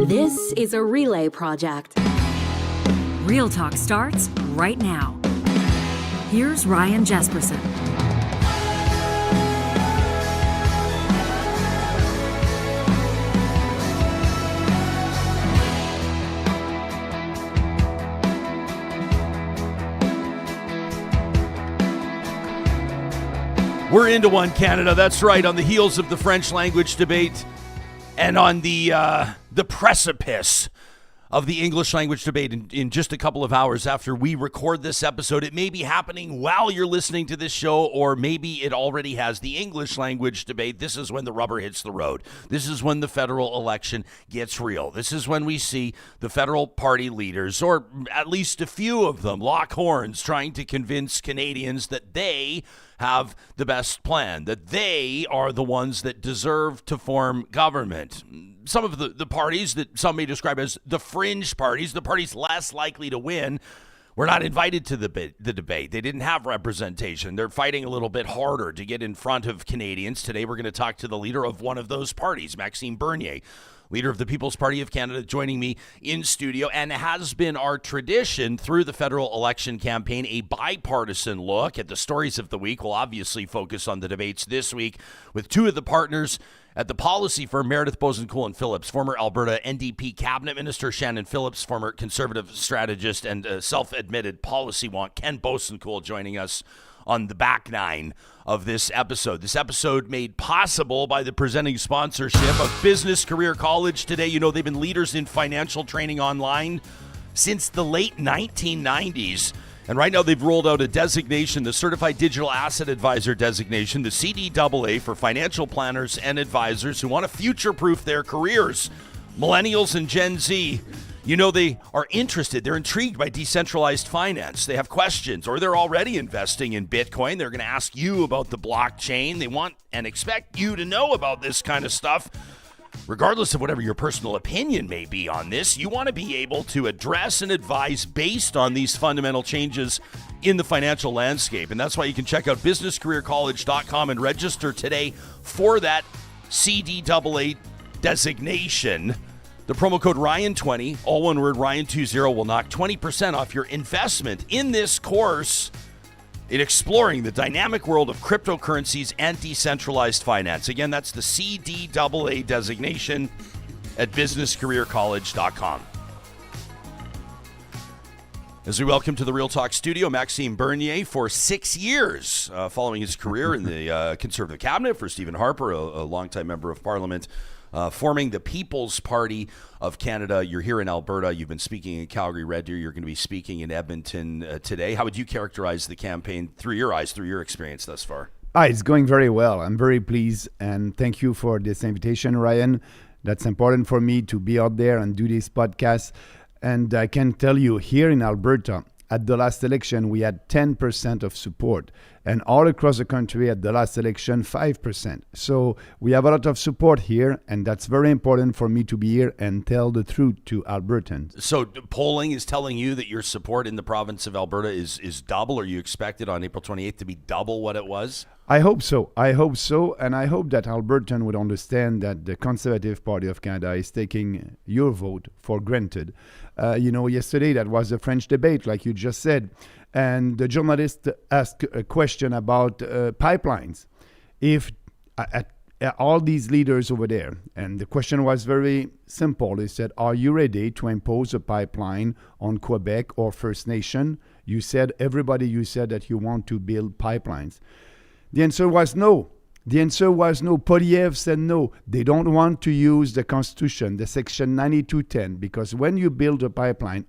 This is a relay project. Real Talk starts right now. Here's Ryan Jesperson. We're into one, Canada. That's right, on the heels of the French language debate and on the precipice of the English language debate in just a couple of hours after we record this episode. It may be happening while you're listening to this show, or maybe it already has. The English language debate, this is when the rubber hits the road. This is when the federal election gets real. This is when we see the federal party leaders, or at least a few of them, lock horns trying to convince Canadians that they have the best plan, that they are the ones that deserve to form government. Some of the parties that some may describe as the fringe parties, the parties less likely to win, were not invited to the debate. They didn't have representation. They're fighting a little bit harder to get in front of Canadians. Today we're going to talk to the leader of one of those parties, Maxime Bernier, leader of the People's Party of Canada, joining me in studio, and has been our tradition through the federal election campaign, a bipartisan look at the stories of the week. We'll obviously focus on the debates this week with two of the partners at the policy firm, Meredith Boessenkool and Phillips, former Alberta NDP cabinet minister Shannon Phillips, former conservative strategist and self-admitted policy wonk Ken Boessenkool, joining us on the back nine of this episode. This episode made possible by the presenting sponsorship of Business Career College today. You know, they've been leaders in financial training online since the late 1990s. And right now they've rolled out a designation, the Certified Digital Asset Advisor designation, the CDAA, for financial planners and advisors who want to future-proof their careers. Millennials and Gen Z, you know, they are interested. They're intrigued by decentralized finance. They have questions, or they're already investing in Bitcoin. They're going to ask you about the blockchain. They want and expect you to know about this kind of stuff. Regardless of whatever your personal opinion may be on this, you want to be able to address and advise based on these fundamental changes in the financial landscape. And that's why you can check out businesscareercollege.com and register today for that CDAA designation. The promo code Ryan20, all one word, Ryan20, will knock 20% off your investment in this course in exploring the dynamic world of cryptocurrencies and decentralized finance. Again, that's the CDAA designation at businesscareercollege.com. As we welcome to the Real Talk studio, Maxime Bernier, for 6 years, following his career in the Conservative cabinet for Stephen Harper, a longtime member of Parliament, forming the People's Party of Canada. You're here in Alberta. You've been speaking in Calgary, Red Deer. You're going to be speaking in Edmonton today. How would you characterize the campaign through your eyes, through your experience thus far? It's going very well. I'm very pleased, and thank you for this invitation, Ryan. That's important for me to be out there and do this podcast. And I can tell you, here in Alberta, at the last election, we had 10% of support. And all across the country at the last election, 5%. So we have a lot of support here, and that's very important for me to be here and tell the truth to Albertans. So polling is telling you that your support in the province of Alberta is double, or you expect it on April 28th to be double what it was? I hope so. And I hope that Albertan would understand that the Conservative Party of Canada is taking your vote for granted. Yesterday that was a French debate, like you just said. And the journalist asked a question about pipelines. If all these leaders over there, and the question was very simple. They said, are you ready to impose a pipeline on Quebec or First Nation? You said that you want to build pipelines. The answer was no. Poilievre said no. They don't want to use the Constitution, the Section 9210, because when you build a pipeline,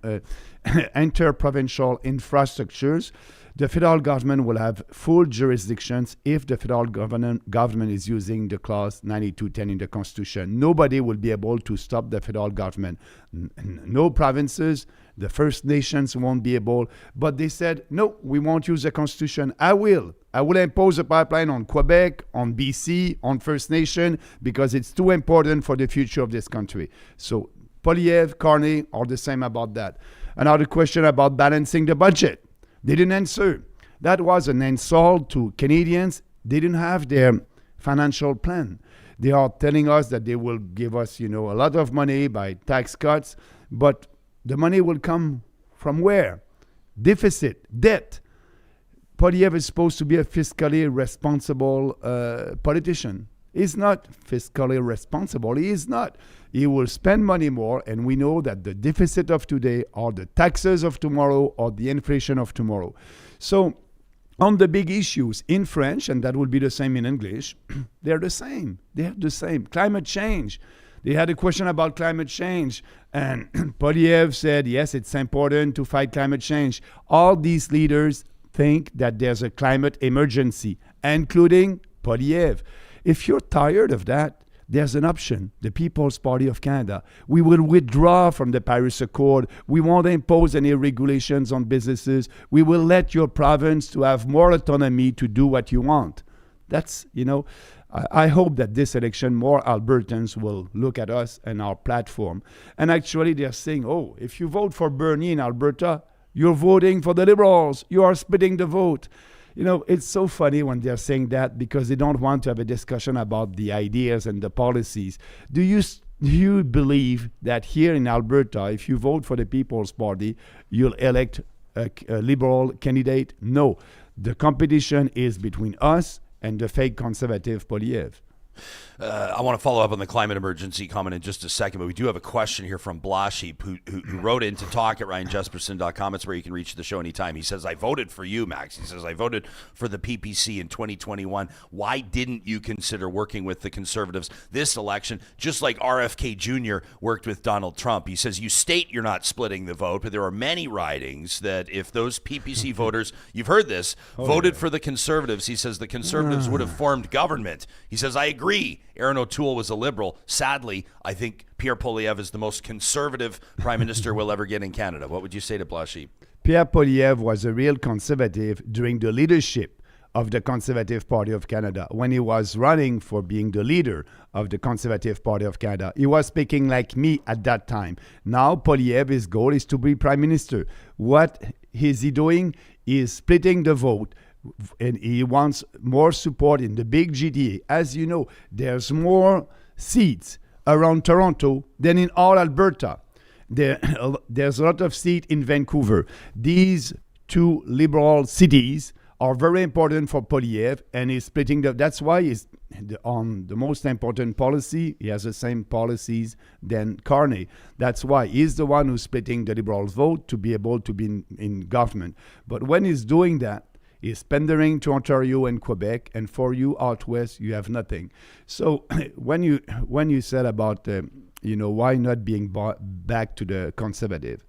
inter-provincial infrastructures, the federal government will have full jurisdictions if the federal government is using the clause 9210 in the Constitution. Nobody will be able to stop the federal government. No provinces, the First Nations won't be able. But they said, no, we won't use the Constitution. I will impose a pipeline on Quebec, on BC, on First Nation, because it's too important for the future of this country. So Poilievre, Carney are the same about that. Another question about balancing the budget. They didn't answer. That was an insult to Canadians. They didn't have their financial plan. They are telling us that they will give us, a lot of money by tax cuts, but the money will come from where? Deficit, debt. Poilievre is supposed to be a fiscally responsible politician. He's not fiscally responsible. He is not. He will spend money more, and we know that the deficit of today are the taxes of tomorrow or the inflation of tomorrow. So on the big issues in French, and that will be the same in English, they're the same. They're the same. Climate change. They had a question about climate change, and Poilievre said, yes, it's important to fight climate change. All these leaders think that there's a climate emergency, including Poilievre. If you're tired of that, there's an option, the People's Party of Canada. We will withdraw from the Paris Accord. We won't impose any regulations on businesses. We will let your province to have more autonomy to do what you want. That's, I hope that this election, more Albertans will look at us and our platform. And actually, they're saying, if you vote for Bernier in Alberta, you're voting for the Liberals. You are splitting the vote. It's so funny when they're saying that because they don't want to have a discussion about the ideas and the policies. Do you believe that here in Alberta, if you vote for the People's Party, you'll elect a Liberal candidate? No. The competition is between us and the fake conservative Poilievre. I want to follow up on the climate emergency comment in just a second, but we do have a question here from Blasheep who wrote in to talk at ryanjesperson.com. It's where you can reach the show anytime. He says, I voted for you, Max. He says, I voted for the PPC in 2021. Why didn't you consider working with the Conservatives this election, just like RFK Jr. worked with Donald Trump? He says, you state you're not splitting the vote, but there are many ridings that if those PPC voters, you've heard this, voted for the Conservatives, he says the Conservatives would have formed government. He says, I agree. Aaron O'Toole was a Liberal. Sadly, I think Pierre Poilievre is the most conservative prime minister we'll ever get in Canada. What would you say to Blasheep? Pierre Poilievre was a real conservative during the leadership of the Conservative Party of Canada. When he was running for being the leader of the Conservative Party of Canada, he was speaking like me at that time. Now, Poilievre's goal is to be prime minister. What is he doing? He is splitting the vote. And he wants more support in the big GTA. As you know, there's more seats around Toronto than in all Alberta. There's a lot of seats in Vancouver. These two liberal cities are very important for Poilievre, and he's splitting that's why he's on the most important policy. He has the same policies than Carney. That's why he's the one who's splitting the Liberals' vote to be able to be in government. But when he's doing that, is pandering to Ontario and Quebec, and for you out west, you have nothing. So when you said about why not being back to the Conservative,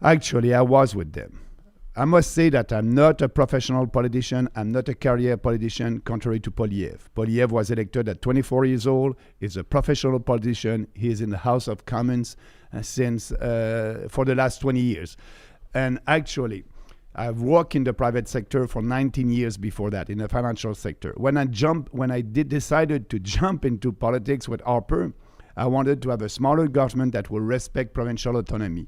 actually I was with them. I must say that I'm not a professional politician. I'm not a career politician, contrary to Poilievre. Poilievre was elected at 24 years old. He's a professional politician. He is in the House of Commons for the last 20 years, and actually, I've worked in the private sector for 19 years before that, in the financial sector. When I decided to jump into politics with Harper, I wanted to have a smaller government that will respect provincial autonomy.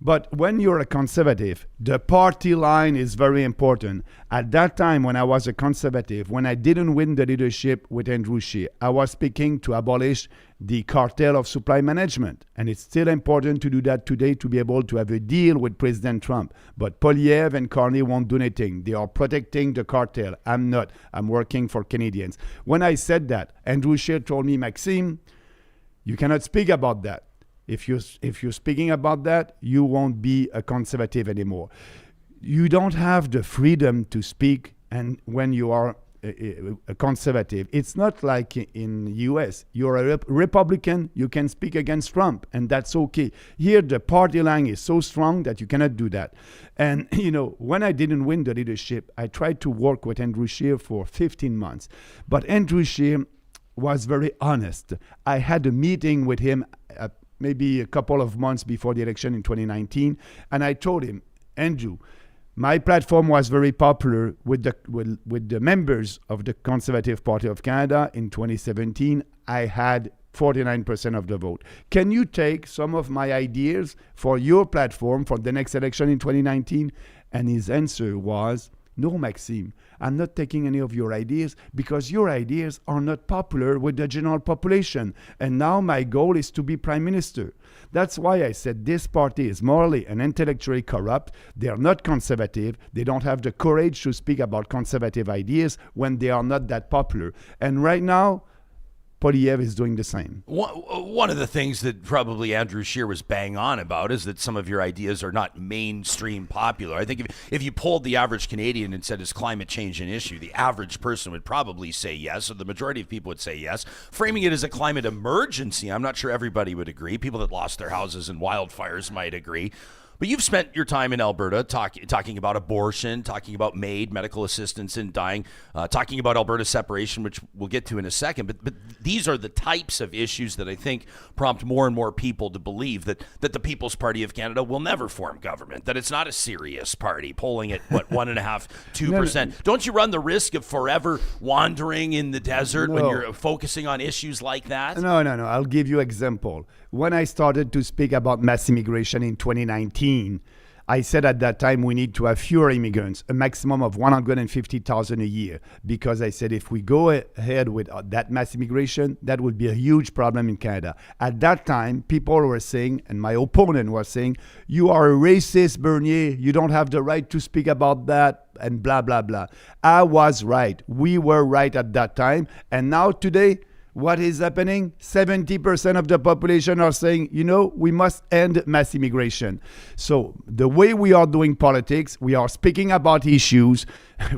But when you're a conservative, the party line is very important. At that time, when I was a conservative, when I didn't win the leadership with Andrew Scheer, I was speaking to abolish the cartel of supply management. And it's still important to do that today to be able to have a deal with President Trump. But Poilievre and Carney won't do anything. They are protecting the cartel. I'm not. I'm working for Canadians. When I said that, Andrew Scheer told me, Maxime, you cannot speak about that. If you're speaking about that, you won't be a conservative anymore. You don't have the freedom to speak, and when you are a conservative, it's not like in the U.S. You're a Republican, you can speak against Trump, and that's okay. Here, the party line is so strong that you cannot do that. And when I didn't win the leadership, I tried to work with Andrew Scheer for 15 months, but Andrew Scheer was very honest. I had a meeting with him maybe a couple of months before the election in 2019, and I told him, Andrew, my platform was very popular with the members of the Conservative Party of Canada in 2017. I had 49% of the vote. Can you take some of my ideas for your platform for the next election in 2019? And his answer was, No, Maxime, I'm not taking any of your ideas because your ideas are not popular with the general population. And now my goal is to be prime minister. That's why I said this party is morally and intellectually corrupt. They are not conservative. They don't have the courage to speak about conservative ideas when they are not that popular. And right now, Poilievre is doing the same. One of the things that probably Andrew Scheer was bang on about is that some of your ideas are not mainstream popular. I think if you polled the average Canadian and said, is climate change an issue, the average person would probably say yes, or the majority of people would say yes. Framing it as a climate emergency, I'm not sure everybody would agree. People that lost their houses in wildfires might agree. But you've spent your time in Alberta talking about abortion, talking about MAID, medical assistance in dying, talking about Alberta separation, which we'll get to in a second. But these are the types of issues that I think prompt more and more people to believe that the People's Party of Canada will never form government, that it's not a serious party, polling at, 1.5%, 2%. Don't you run the risk of forever wandering in the desert when you're focusing on issues like that? No. I'll give you an example. When I started to speak about mass immigration in 2019, I said at that time we need to have fewer immigrants, a maximum of 150,000 a year, because I said if we go ahead with that mass immigration, that would be a huge problem in Canada. At that time, people were saying, and my opponent was saying, you are a racist, Bernier, you don't have the right to speak about that, and blah, blah, blah. I was right. We were right at that time. And now today, what is happening? 70% of the population are saying, we must end mass immigration. So the way we are doing politics, we are speaking about issues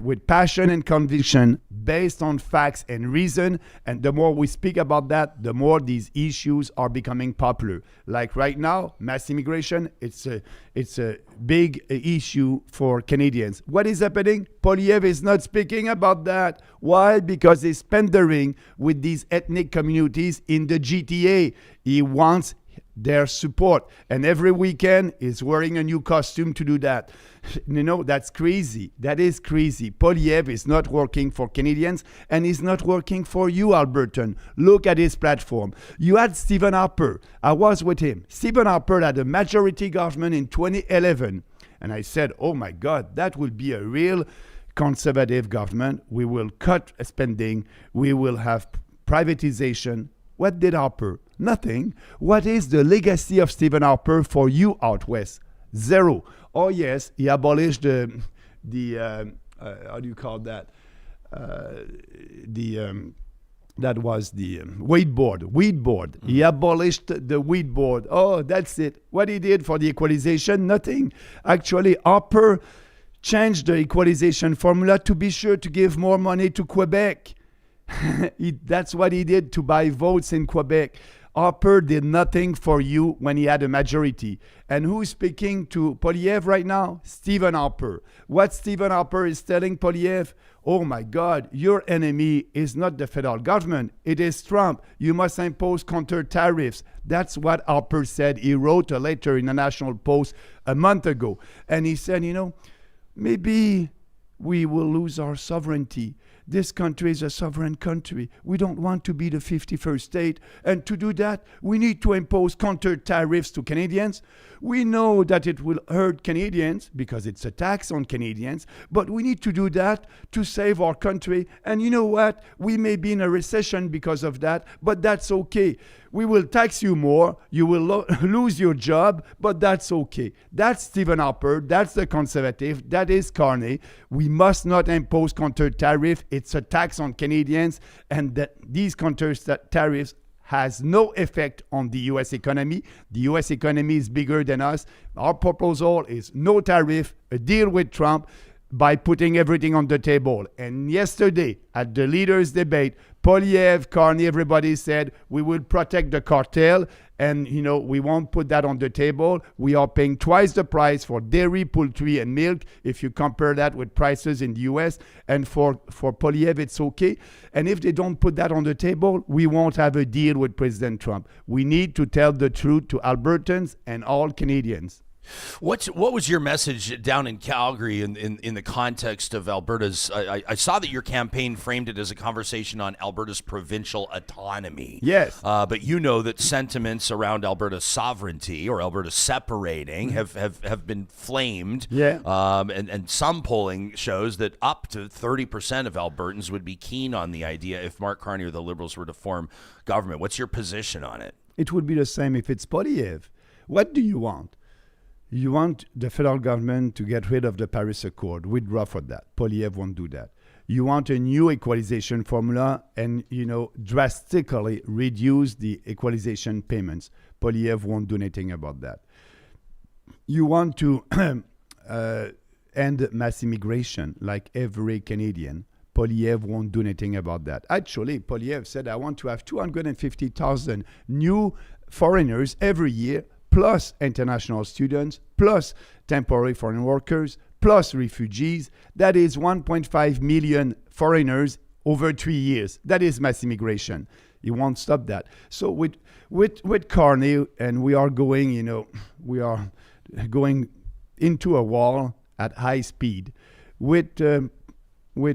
with passion and conviction based on facts and reason. And the more we speak about that, the more these issues are becoming popular. Like right now, mass immigration, it's a big issue for Canadians. What is happening? Poilievre is not speaking about that. Why? Because he's pandering with these ethnic communities in the GTA. He wants their support. And every weekend is wearing a new costume to do that. That's crazy. That is crazy. Poilievre is not working for Canadians and he's not working for you, Albertan. Look at his platform. You had Stephen Harper. I was with him. Stephen Harper had a majority government in 2011. And I said, oh my God, that will be a real conservative government. We will cut spending. We will have privatization. What did Harper? Nothing. What is the legacy of Stephen Harper for you out west? Zero. Oh yes, he abolished the how do you call that? That was the weed board. Mm-hmm. He abolished the weed board. Oh, that's it. What he did for the equalization? Nothing. Actually, Harper changed the equalization formula to be sure to give more money to Quebec. That's what he did to buy votes in Quebec. Harper did nothing for you when he had a majority. And who's speaking to Poilievre right now? Stephen Harper. What Stephen Harper is telling Poilievre? Oh my God, your enemy is not the federal government. It is Trump. You must impose counter tariffs. That's what Harper said. He wrote a letter in the National Post a month ago. And he said, maybe we will lose our sovereignty. This country is a sovereign country. We don't want to be the 51st state. And to do that, we need to impose counter tariffs to Canadians. We know that it will hurt Canadians because it's a tax on Canadians. But we need to do that to save our country. And you know what? We may be in a recession because of that, but that's okay. We will tax you more. You will lose your job, but that's okay. That's Stephen Harper. That's the conservative. That is Carney. We must not impose counter tariff. It's a tax on Canadians, and that these counter tariffs has no effect on the U.S. economy. The U.S. economy is bigger than us. Our proposal is no tariff, a deal with Trump by putting everything on the table. And yesterday, at the leaders' debate, Poilievre, Carney, everybody said, we will protect the cartel and, we won't put that on the table. We are paying twice the price for dairy, poultry, and milk if you compare that with prices in the U.S. And for Poilievre, it's okay. And if they don't put that on the table, we won't have a deal with President Trump. We need to tell the truth to Albertans and all Canadians. What was your message down in Calgary in the context of Alberta's? I saw that your campaign framed it as a conversation on Alberta's provincial autonomy. Yes. But you know that sentiments around Alberta's sovereignty or Alberta separating have been flamed. Yeah. And some polling shows that up to 30% of Albertans would be keen on the idea if Mark Carney or the Liberals were to form government. What's your position on it? It would be the same if it's Poilievre. What do you want? You want the federal government to get rid of the Paris Accord, withdraw for that. Poilievre won't do that. You want a new equalization formula and, drastically reduce the equalization payments. Poilievre won't do anything about that. You want to end mass immigration like every Canadian. Poilievre won't do anything about that. Actually, Poilievre said, I want to have 250,000 new foreigners every year, plus international students, plus temporary foreign workers, plus refugees. That is 1.5 million foreigners over 3 years. That is mass immigration. He won't stop that. So with Carney, and we are going into a wall at high speed. With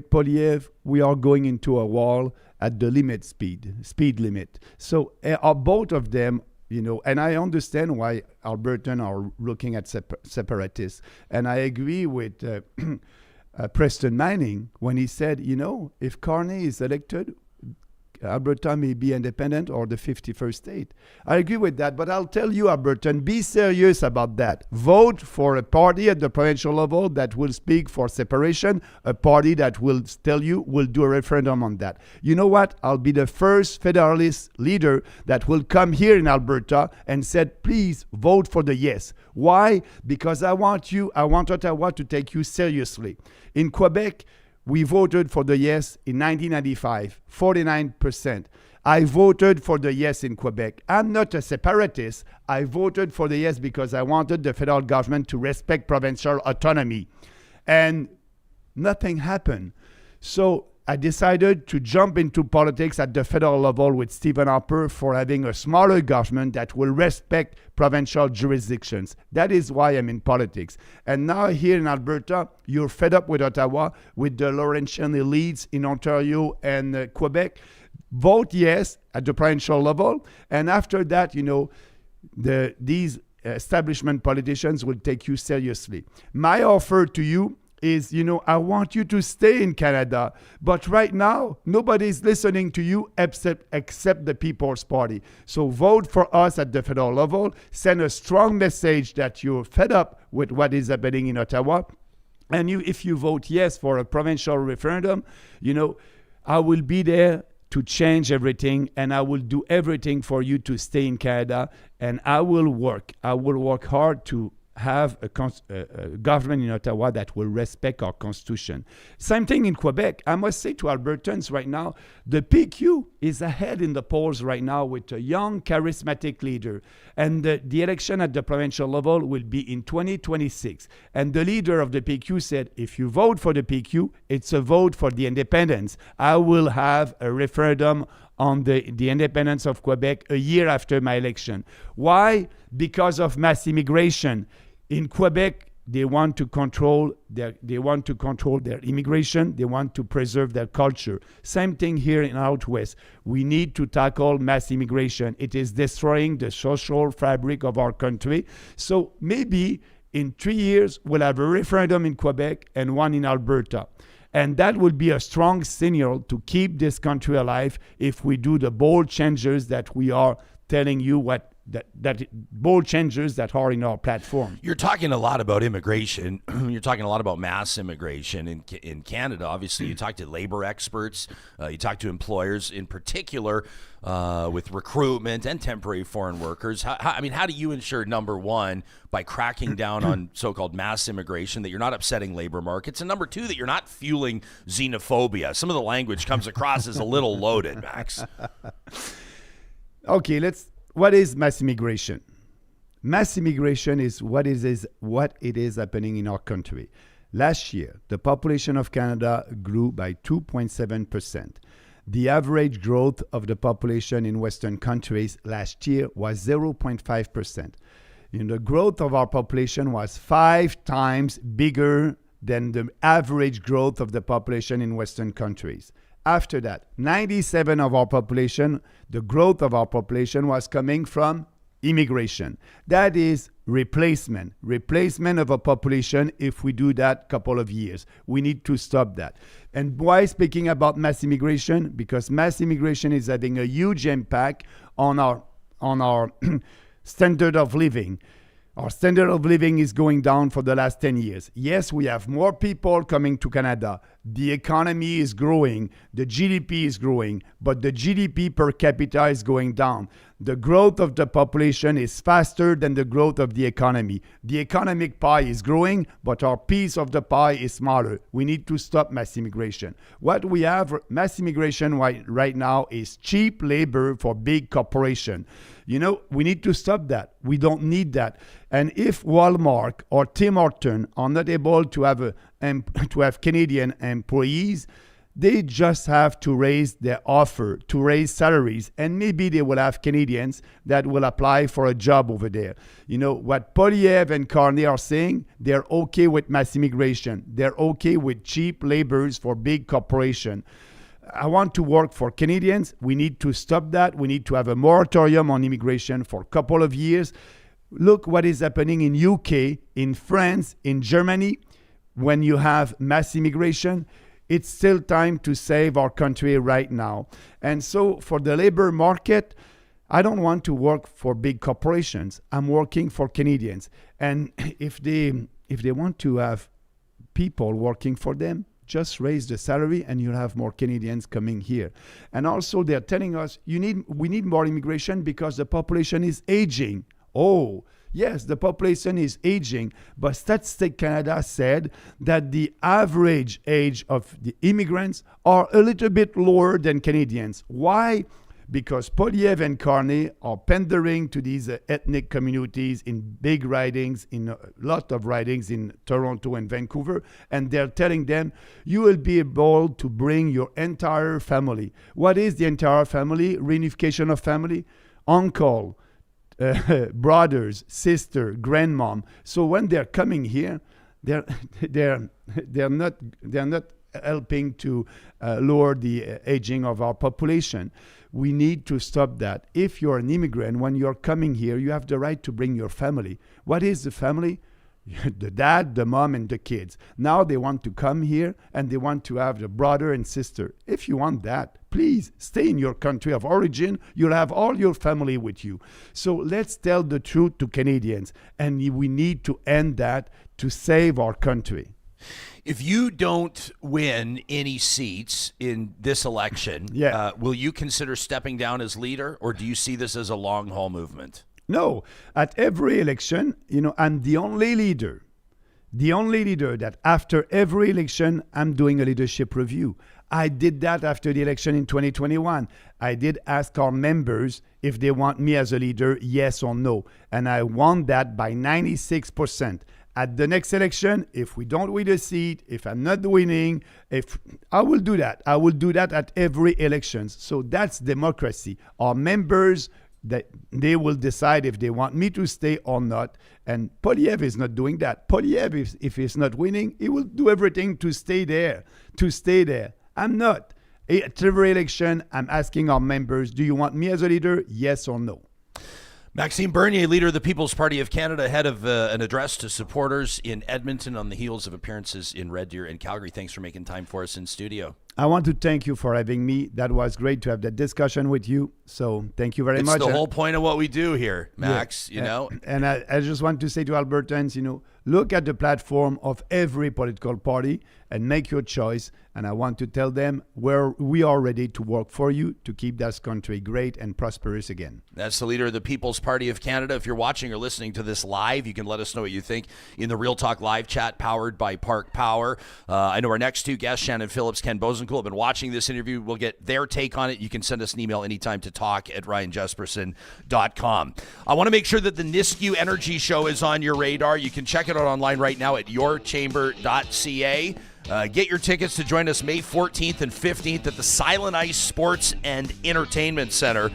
Poilievre, we are going into a wall at the speed limit. So both of them, and I understand why Albertans are looking at separatists. And I agree with Preston Manning when he said, if Carney is elected, Alberta may be independent or the 51st state. I agree with that, but I'll tell you, Albertan, be serious about that. Vote for a party at the provincial level that will speak for separation, a party that will tell you will do a referendum on that. You know what? I'll be the first federalist leader that will come here in Alberta and said, please vote for the yes. Why? Because I want Ottawa to take you seriously. In Quebec, we voted for the yes in 1995, 49%. I voted for the yes in Quebec. I'm not a separatist. I voted for the yes because I wanted the federal government to respect provincial autonomy. And nothing happened. So I decided to jump into politics at the federal level with Stephen Harper for having a smaller government that will respect provincial jurisdictions. That is why I'm in politics. And now here in Alberta, you're fed up with Ottawa, with the Laurentian elites in Ontario and Quebec. Vote yes at the provincial level. And after that, these establishment politicians will take you seriously. My offer to you is, I want you to stay in Canada, but right now, nobody's listening to you except the People's Party. So vote for us at the federal level, send a strong message that you're fed up with what is happening in Ottawa, and if you vote yes for a provincial referendum, I will be there to change everything, and I will do everything for you to stay in Canada, and I will work hard to have a government in Ottawa that will respect our Constitution. Same thing in Quebec. I must say to Albertans right now, the PQ is ahead in the polls right now with a young, charismatic leader. And the election at the provincial level will be in 2026. And the leader of the PQ said, if you vote for the PQ, it's a vote for the independence. I will have a referendum on the independence of Quebec a year after my election. Why? Because of mass immigration. In Quebec, they want to control their immigration. They want to preserve their culture. Same thing here in Out West. We need to tackle mass immigration. It is destroying the social fabric of our country. So maybe in 3 years, we'll have a referendum in Quebec and one in Alberta. And that would be a strong signal to keep this country alive if we do the bold changes that we are telling you that bold changes that are in our platform. You're talking a lot about immigration. You're talking a lot about mass immigration in Canada. Obviously, you talk to labor experts. You talk to employers in particular with recruitment and temporary foreign workers. How do you ensure, number one, by cracking down on so-called mass immigration, that you're not upsetting labor markets, and number two, that you're not fueling xenophobia? Some of the language comes across as a little loaded, Max. Okay, what is mass immigration? Mass immigration is what it is happening in our country. Last year, the population of Canada grew by 2.7%. The average growth of the population in Western countries last year was 0.5%. The growth of our population was 5 times bigger than the average growth of the population in Western countries. After that, 97 of our population, the growth of our population was coming from immigration. That is replacement of a population. If we do that couple of years, we need to stop that. And why speaking about mass immigration? Because mass immigration is having a huge impact on our standard of living. Our standard of living is going down for the last 10 years. Yes, we have more people coming to Canada. The economy is growing. The GDP is growing. But the GDP per capita is going down. The growth of the population is faster than the growth of the economy. The economic pie is growing, but our piece of the pie is smaller. We need to stop mass immigration. What we have, mass immigration right now, is cheap labor for big corporations. We need to stop that. We don't need that. And if Walmart or Tim Hortons are not able to have Canadian employees, they just have to raise their offer, to raise salaries, and maybe they will have Canadians that will apply for a job over there. What Poilievre and Carney are saying, they're okay with mass immigration. They're okay with cheap laborers for big corporations. I want to work for Canadians. We need to stop that. We need to have a moratorium on immigration for a couple of years. Look what is happening in UK, in France, in Germany. When you have mass immigration, it's still time to save our country right now. And so for the labor market, I don't want to work for big corporations. I'm working for Canadians. And if they want to have people working for them, just raise the salary and you'll have more Canadians coming here. And also they're telling us we need more immigration because the population is aging. Oh, yes, the population is aging, but Statistics Canada said that the average age of the immigrants are a little bit lower than Canadians. Why? Because Poilievre and Carney are pandering to these ethnic communities in big ridings, in a lot of ridings in Toronto and Vancouver, and they're telling them, you will be able to bring your entire family. What is the entire family? Reunification of family? Uncle, brothers, sister, grandmom. So when they're coming here, they're not helping to lower the aging of our population. We need to stop that. If you're an immigrant, when you're coming here, you have the right to bring your family. What is the family? The dad, the mom, and the kids. Now they want to come here and they want to have the brother and sister. If you want that, please stay in your country of origin. You'll have all your family with you. So let's tell the truth to Canadians, and we need to end that to save our country. If you don't win any seats in this election, will you consider stepping down as leader, or do you see this as a long-haul movement? No. At every election, I'm the only leader that after every election, I'm doing a leadership review. I did that after the election in 2021. I did ask our members if they want me as a leader, yes or no. And I won that by 96%. At the next election, if we don't win a seat, if I'm not winning, I will do that. I will do that at every election. So that's democracy. Our members, they will decide if they want me to stay or not. And Poilievre is not doing that. Poilievre, if he's not winning, he will do everything to stay there. I'm not. At every election, I'm asking our members, do you want me as a leader? Yes or no? Maxime Bernier, leader of the People's Party of Canada, head of an address to supporters in Edmonton on the heels of appearances in Red Deer and Calgary. Thanks for making time for us in studio. I want to thank you for having me. That was great to have that discussion with you. So thank you very much. It's the whole point of what we do here, Max, yeah. And I just want to say to Albertans, look at the platform of every political party and make your choice. And I want to tell them we are ready to work for you to keep this country great and prosperous again. That's the leader of the People's Party of Canada. If you're watching or listening to this live, you can let us know what you think in the Real Talk live chat powered by Park Power. I know our next two guests, Shannon Phillips, Ken Boessenkool, have been watching this interview. We'll get their take on it. You can send us an email anytime to talk@ryanjesperson.com. I want to make sure that the Nisku Energy Show is on your radar. You can check it out online right now at yourchamber.ca. Get your tickets to join us May 14th and 15th at the Silent Ice Sports and Entertainment Center.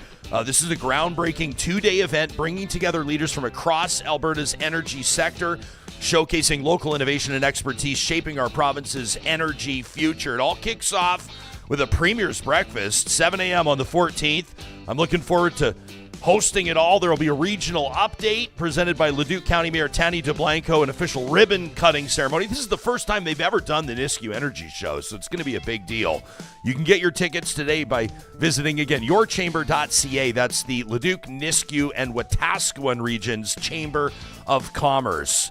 This is a groundbreaking 2-day event bringing together leaders from across Alberta's energy sector, showcasing local innovation and expertise shaping our province's energy future. It all kicks off with a Premier's Breakfast, 7 a.m. on the 14th. I'm looking forward to hosting it all. There will be a regional update presented by Leduc County Mayor Tanny DeBlanco, an official ribbon-cutting ceremony. This is the first time they've ever done the Nisku Energy Show, so it's going to be a big deal. You can get your tickets today by visiting, again, yourchamber.ca. That's the Leduc, Nisku, and Wetaskiwin Region's Chamber of Commerce.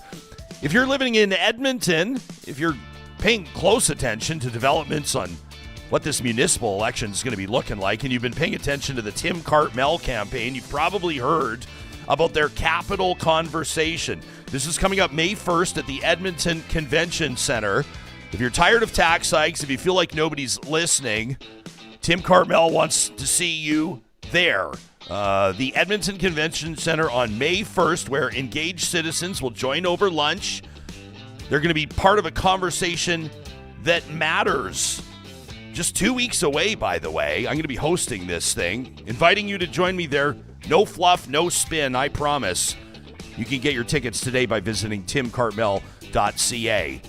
If you're living in Edmonton, if you're paying close attention to developments on what this municipal election is going to be looking like, and you've been paying attention to the Tim Cartmel campaign, you've probably heard about their capital conversation. This is coming up May 1st at the Edmonton Convention Center. If you're tired of tax hikes, if you feel like nobody's listening, Tim Cartmel wants to see you there. The Edmonton Convention Center on May 1st, where engaged citizens will join over lunch. They're going to be part of a conversation that matters. Just 2 weeks away, by the way. I'm going to be hosting this thing, inviting you to join me there. No fluff, no spin, I promise. You can get your tickets today by visiting timcartmel.ca.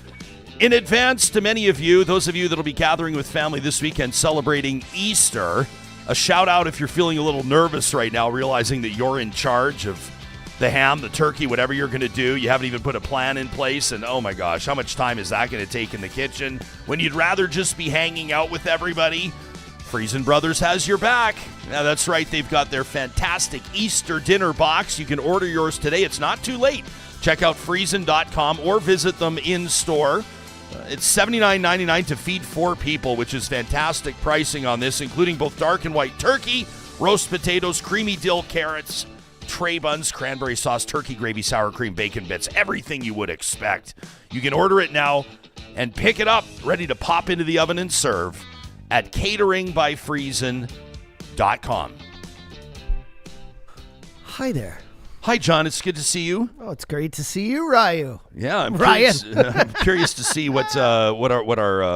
In advance to many of you, those of you that will be gathering with family this weekend celebrating Easter, a shout out if you're feeling a little nervous right now, realizing that you're in charge of the ham, the turkey, whatever you're going to do. You haven't even put a plan in place, and oh my gosh, how much time is that going to take in the kitchen when you'd rather just be hanging out with everybody? Friesen Brothers has your back. Now, that's right. They've got their fantastic Easter dinner box. You can order yours today. It's not too late. Check out friesen.com or visit them in store. It's $79.99 to feed 4 people, which is fantastic pricing on this, including both dark and white turkey, roast potatoes, creamy dill carrots, tray buns, cranberry sauce, turkey gravy, sour cream, bacon bits, everything you would expect. You can order it now and pick it up, ready to pop into the oven and serve at cateringbyfriesen.com. Hi there. Hi, John. It's good to see you. Oh, it's great to see you, Ryu. Yeah, I'm Ryan. curious, I'm curious to see what our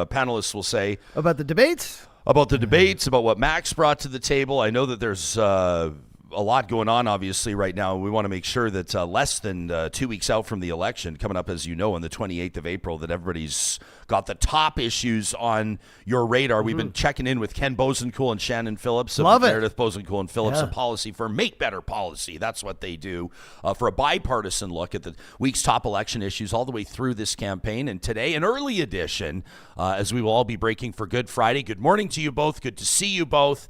panelists will say About the debates? about the debates, about what Max brought to the table. I know that there's a lot going on, obviously, right now. We want to make sure that less than 2 weeks out from the election, coming up, as you know, on the 28th of April, that everybody's got the top issues on your radar. We've been checking in with Ken Boessenkool and Shannon Phillips of Love it. Meredith Boessenkool and Phillips, Yeah. a policy firm. Make better policy. That's what they do, for a bipartisan look at the week's top election issues all the way through this campaign. And today, an early edition, as we will all be breaking for Good Friday. Good morning to you both. Good to see you both.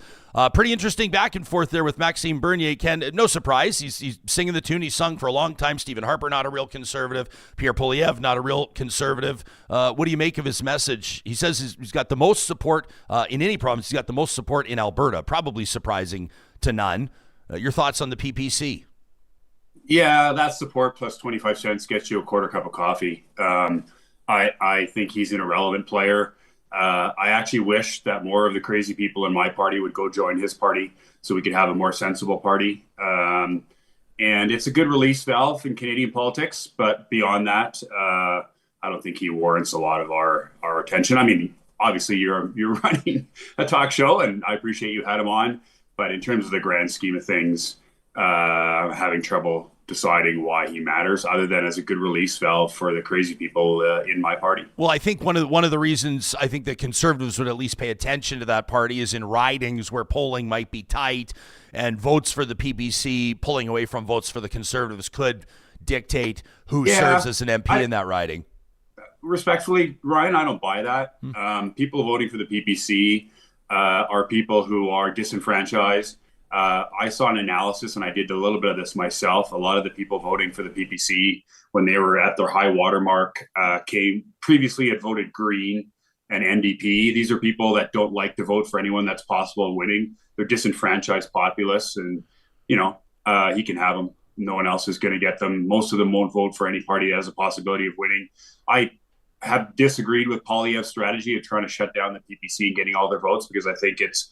Pretty interesting back and forth there with Maxime Bernier. Ken, no surprise, he's singing the tune he's sung for a long time. Stephen Harper, not a real conservative. Pierre, not a real conservative. What do you make of his message? He says he's got the most support in any province. He's got the most support in Alberta, probably surprising to none. Your thoughts on the PPC? Yeah, that support plus 25 cents gets you a quarter cup of coffee. I think he's an irrelevant player. I actually wish that more of the crazy people in my party would go join his party so we could have a more sensible party. And it's a good release valve in Canadian politics. But beyond that, I don't think he warrants a lot of our attention. I mean, obviously, you're running a talk show, and I appreciate you had him on. But in terms of the grand scheme of things, I'm having trouble deciding why he matters, other than as a good release valve for the crazy people in my party. Well, I think one of the reasons I think that Conservatives would at least pay attention to that party is in ridings where polling might be tight and votes for the PPC pulling away from votes for the Conservatives could dictate who serves as an MP in that riding. Respectfully, Ryan, I don't buy that. People voting for the PPC are people who are disenfranchised. I saw an analysis, and I did a little bit of this myself. A lot of the people voting for the PPC when they were at their high water mark previously had voted Green and NDP. These are people that don't like to vote for anyone that's possible of winning. They're disenfranchised populists, and, he can have them. No one else is going to get them. Most of them won't vote for any party that has a possibility of winning. I have disagreed with Poilievre's strategy of trying to shut down the PPC and getting all their votes, because I think it's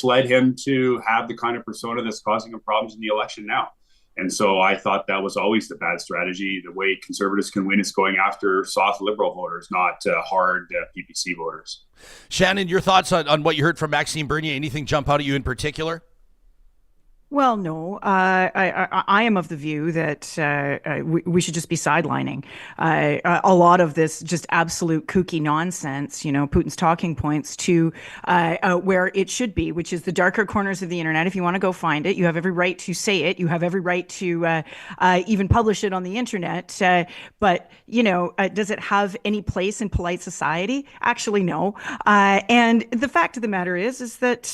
led him to have the kind of persona that's causing him problems in the election now. And so I thought that was always the bad strategy. The way Conservatives can win is going after soft Liberal voters, not hard PPC voters. Shannon, your thoughts on what you heard from Maxime Bernier? Anything jump out at you in particular? Well, no, I am of the view that we should just be sidelining a lot of this just absolute kooky nonsense, Putin's talking points to where it should be, which is the darker corners of the internet. If you want to go find it, you have every right to say it. You have every right to even publish it on the internet. But, does it have any place in polite society? Actually, no. And the fact of the matter is that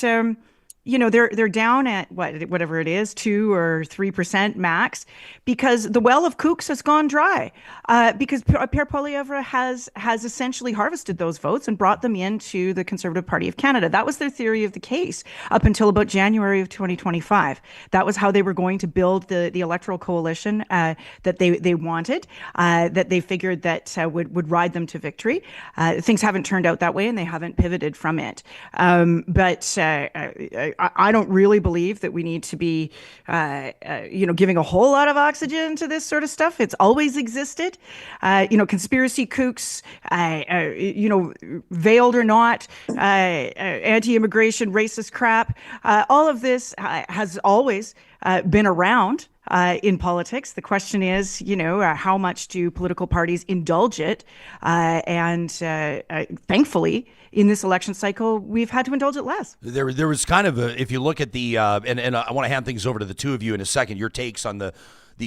they're down at whatever it is, 2 or 3% max, because the well of kooks has gone dry. Because Pierre Poilievre has essentially harvested those votes and brought them into the Conservative Party of Canada. That was their theory of the case up until about January of 2025. That was how they were going to build the electoral coalition that they wanted, that they figured that would ride them to victory. Things haven't turned out that way, and they haven't pivoted from it. But I don't really believe that we need to be, giving a whole lot of oxygen to this sort of stuff. It's always existed. Conspiracy kooks, veiled or not, anti-immigration, racist crap. All of this has always been around in politics. The question is, how much do political parties indulge it? And thankfully, in this election cycle, we've had to indulge it less. There was kind of if you look at the, and I want to hand things over to the two of you in a second, your takes on the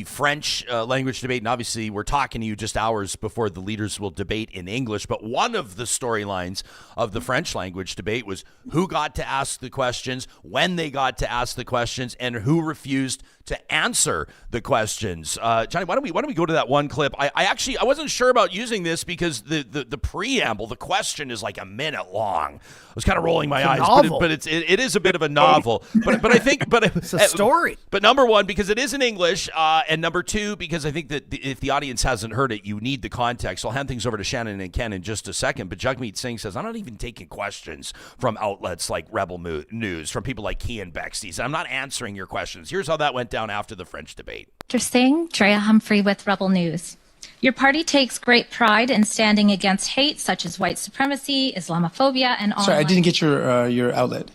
French language debate. And obviously, we're talking to you just hours before the leaders will debate in English. But one of the storylines of the French language debate was who got to ask the questions, when they got to ask the questions, and who refused to answer the questions. Johnny, why don't we go to that one clip? I wasn't sure about using this because the preamble, the question is like a minute long. I was kind of rolling my eyes, but it is a bit of a novel. But I think it's a story. But number one, because it is in English, and number two, because I think that if the audience hasn't heard it, you need the context. I'll hand things over to Shannon and Ken in just a second. But Jagmeet Singh says, I'm not even taking questions from outlets like Rebel News, from people like Key and Bexley's. I'm not answering your questions. Here's how that went down after the French debate. Mr. Singh, Drea Humphrey with Rebel News. Your party takes great pride in standing against hate such as white supremacy, Islamophobia, and online. Sorry, I didn't get your outlet.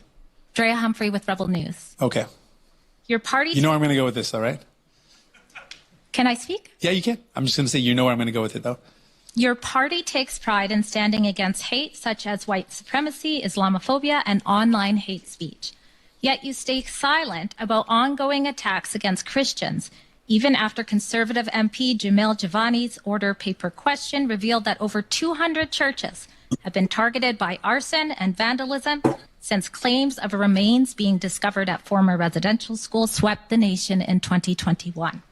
Drea Humphrey with Rebel News. Okay. Your party. You know where I'm going to go with this, all right? Can I speak? Yeah, you can. I'm just going to say you know where I'm going to go with it, though. Your party takes pride in standing against hate such as white supremacy, Islamophobia, and online hate speech. Yet you stay silent about ongoing attacks against Christians, even after Conservative MP Jamil Javani's order paper question revealed that over 200 churches have been targeted by arson and vandalism since claims of remains being discovered at former residential schools swept the nation in 2021.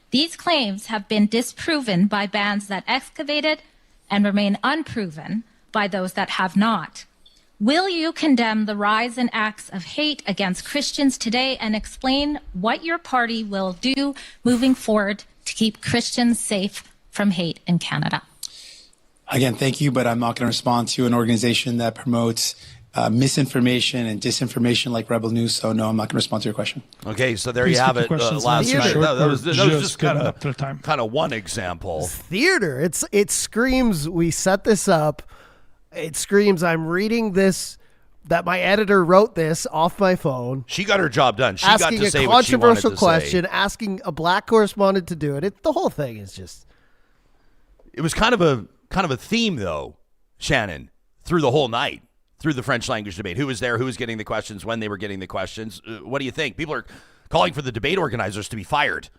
These claims have been disproven by bands that excavated and remain unproven by those that have not. Will you condemn the rise in acts of hate against Christians today and explain what your party will do moving forward to keep Christians safe from hate in Canada? Again, thank you, but I'm not going to respond to an organization that promotes misinformation and disinformation like Rebel News. So no, I'm not going to respond to your question. Okay, so there you have it. Last night, that was just kind of one example. It's theater. It screams. We set this up. It screams. I'm reading this. That my editor wrote this off my phone. She got her job done. She got to say what she wanted to say. Asking a controversial question, asking a black correspondent to do it. The whole thing is just. It was kind of a theme, though, Shannon, through the whole night. Through the French language debate. Who was there? Who was getting the questions? When they were getting the questions? What do you think? People are calling for the debate organizers to be fired.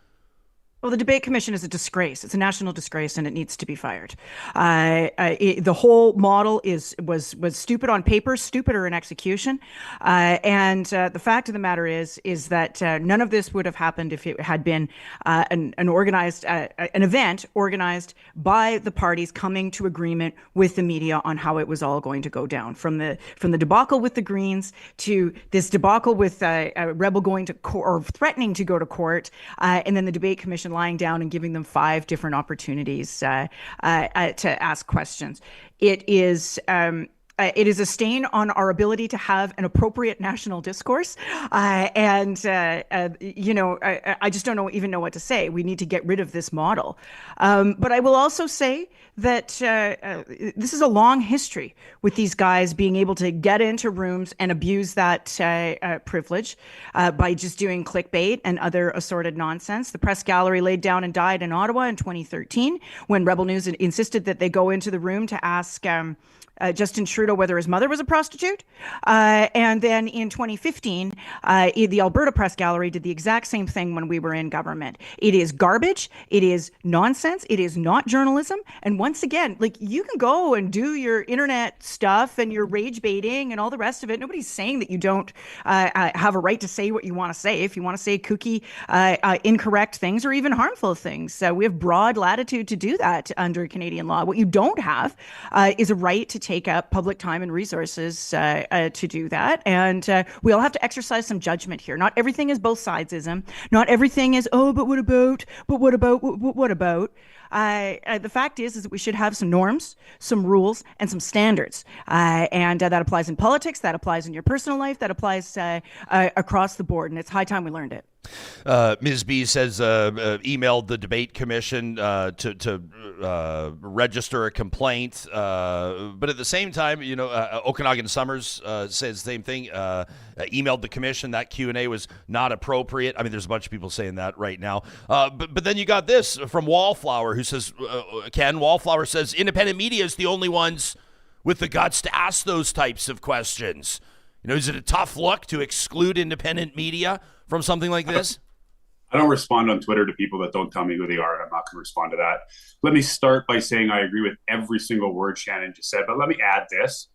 Well, the debate commission is a disgrace. It's a national disgrace, and it needs to be fired. The whole model was stupid on paper, stupider in execution. And the fact of the matter is that none of this would have happened if it had been an event organized by the parties coming to agreement with the media on how it was all going to go down. From the debacle with the Greens to this debacle with Rebel going to court or threatening to go to court, and then the debate commission lying down and giving them 5 different opportunities to ask questions. It is it is a stain on our ability to have an appropriate national discourse. I just don't even know what to say. We need to get rid of this model. But I will also say that this is a long history with these guys being able to get into rooms and abuse that privilege by just doing clickbait and other assorted nonsense. The press gallery laid down and died in Ottawa in 2013 when Rebel News insisted that they go into the room to ask Justin Trudeau whether his mother was a prostitute. And then in 2015, the Alberta Press Gallery did the exact same thing when we were in government. It is garbage. It is nonsense. It is not journalism. And once again, like, you can go and do your internet stuff and your rage baiting and all the rest of it. Nobody's saying that you don't have a right to say what you want to say. If you want to say kooky, incorrect things or even harmful things, we have broad latitude to do that under Canadian law. What you don't have is a right to take up public time and resources to do that. And we all have to exercise some judgment here. Not everything is both sidesism. Not everything is, oh, but what about, what about? The fact is that we should have some norms, some rules, and some standards. And that applies in politics, that applies in your personal life, that applies across the board. And it's high time we learned it. Ms. B says emailed the debate commission to register a complaint. But at the same time, Okanagan Summers says the same thing. Emailed the commission. That Q&A was not appropriate. I mean, there's a bunch of people saying that right now. But then you got this from Wallflower, who says, Ken, Wallflower says, independent media is the only ones with the guts to ask those types of questions. Is it a tough look to exclude independent media from something like this? I don't respond on Twitter to people that don't tell me who they are, and I'm not going to respond to that. Let me start by saying I agree with every single word Shannon just said, but let me add this.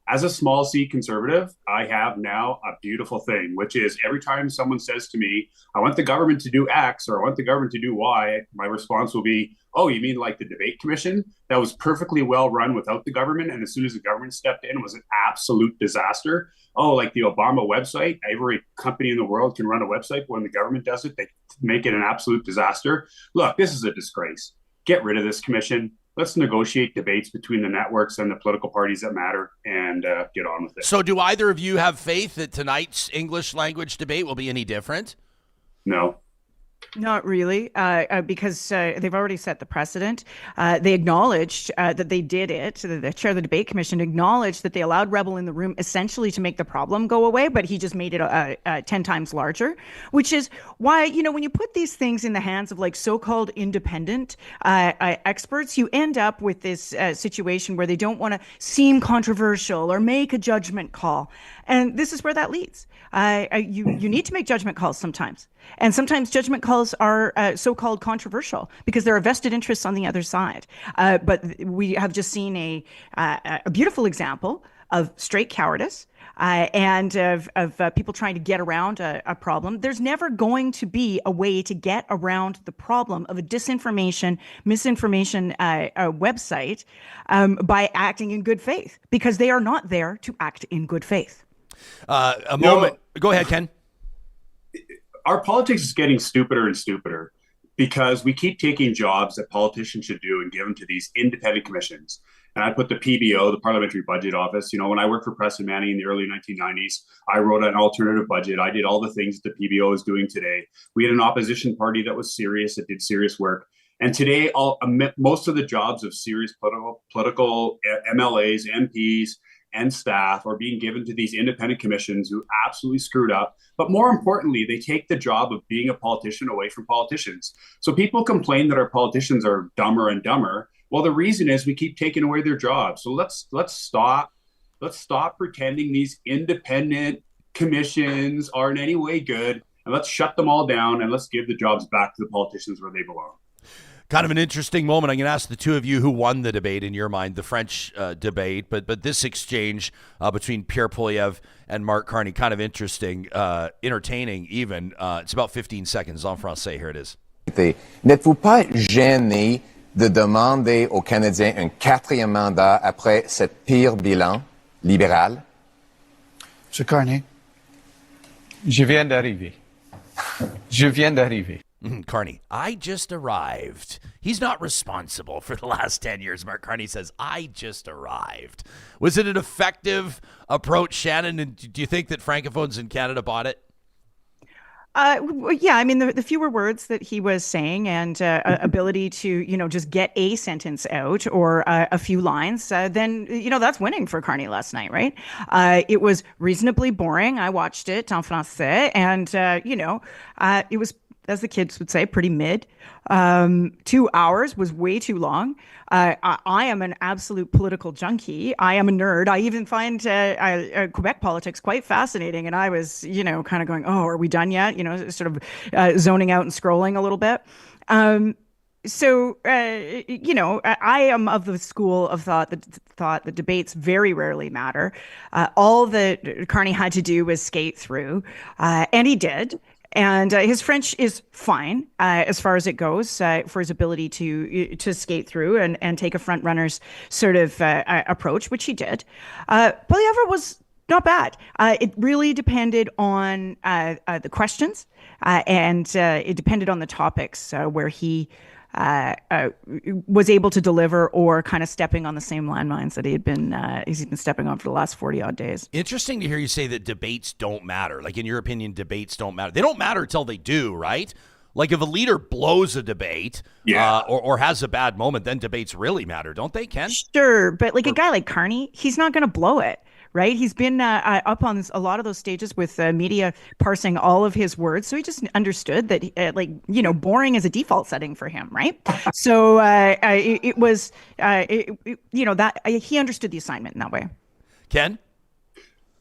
As a small C conservative, I have now a beautiful thing, which is every time someone says to me, I want the government to do X or I want the government to do Y, my response will be, oh, you mean like the debate commission? That was perfectly well run without the government. And as soon as the government stepped in, it was an absolute disaster. Oh, like the Obama website, every company in the world can run a website, but when the government does it, they make it an absolute disaster. Look, this is a disgrace. Get rid of this commission. Let's negotiate debates between the networks and the political parties that matter and get on with it. So do either of you have faith that tonight's English language debate will be any different? No. Not really, because they've already set the precedent. They acknowledged that they did it. The chair of the debate commission acknowledged that they allowed Rebel in the room essentially to make the problem go away, but he just made it 10 times larger, which is why, when you put these things in the hands of like so-called independent experts, you end up with this situation where they don't want to seem controversial or make a judgment call. And this is where that leads. You need to make judgment calls sometimes. And sometimes judgment calls are so-called controversial because there are vested interests on the other side. But we have just seen a beautiful example of straight cowardice and of people trying to get around a problem. There's never going to be a way to get around the problem of a disinformation, misinformation website by acting in good faith, because they are not there to act in good faith. A moment. Go ahead, Ken. Our politics is getting stupider and stupider because we keep taking jobs that politicians should do and give them to these independent commissions. And I put the PBO, the Parliamentary Budget Office. When I worked for Preston Manning in the early 1990s, I wrote an alternative budget. I did all the things that the PBO is doing today. We had an opposition party that was serious, that did serious work. And today, most of the jobs of serious political MLAs, MPs, and staff are being given to these independent commissions who absolutely screwed up. But more importantly, they take the job of being a politician away from politicians. So people complain that our politicians are dumber and dumber. Well, the reason is we keep taking away their jobs. So let's stop pretending these independent commissions are in any way good, and let's shut them all down and let's give the jobs back to the politicians where they belong. Kind of an interesting moment. I'm going to ask the two of you who won the debate in your mind, the French debate, but this exchange between Pierre Poilievre and Mark Carney, kind of interesting, entertaining even. It's about 15 seconds. En français, here it is. N'êtes-vous pas gêné de demander aux Canadiens un 4e mandat après cet pire bilan libéral? Monsieur Carney, je viens d'arriver. Carney, I just arrived. He's not responsible for the last 10 years. Mark Carney says, I just arrived. Was it an effective approach, Shannon? And do you think that Francophones in Canada bought it? Yeah, I mean, the fewer words that he was saying and ability to, just get a sentence out or a few lines, then, that's winning for Carney last night, right? It was reasonably boring. I watched it en français and, it was, as the kids would say, pretty mid. 2 hours was way too long. I am an absolute political junkie. I am a nerd. I even find Quebec politics quite fascinating. And I was, kind of going, oh, are we done yet? Sort of zoning out and scrolling a little bit. So, I am of the school of thought that debates very rarely matter. All that Carney had to do was skate through, and he did. And his French is fine as far as it goes for his ability to skate through and take a front runner's sort of approach, which he did. Poilievre was not bad. It really depended on the questions and it depended on the topics where he was able to deliver or kind of stepping on the same landmines that he's been stepping on for the last 40 odd days. Interesting to hear you say that debates don't matter. Like, in your opinion, debates don't matter. They don't matter until they do, right? Like, if a leader blows a debate or has a bad moment, then debates really matter, don't they, Ken? Sure, but like a guy like Carney, he's not going to blow it. Right. He's been up on a lot of those stages with media parsing all of his words. So he just understood that, boring is a default setting for him. Right. So it was, that he understood the assignment in that way. Ken?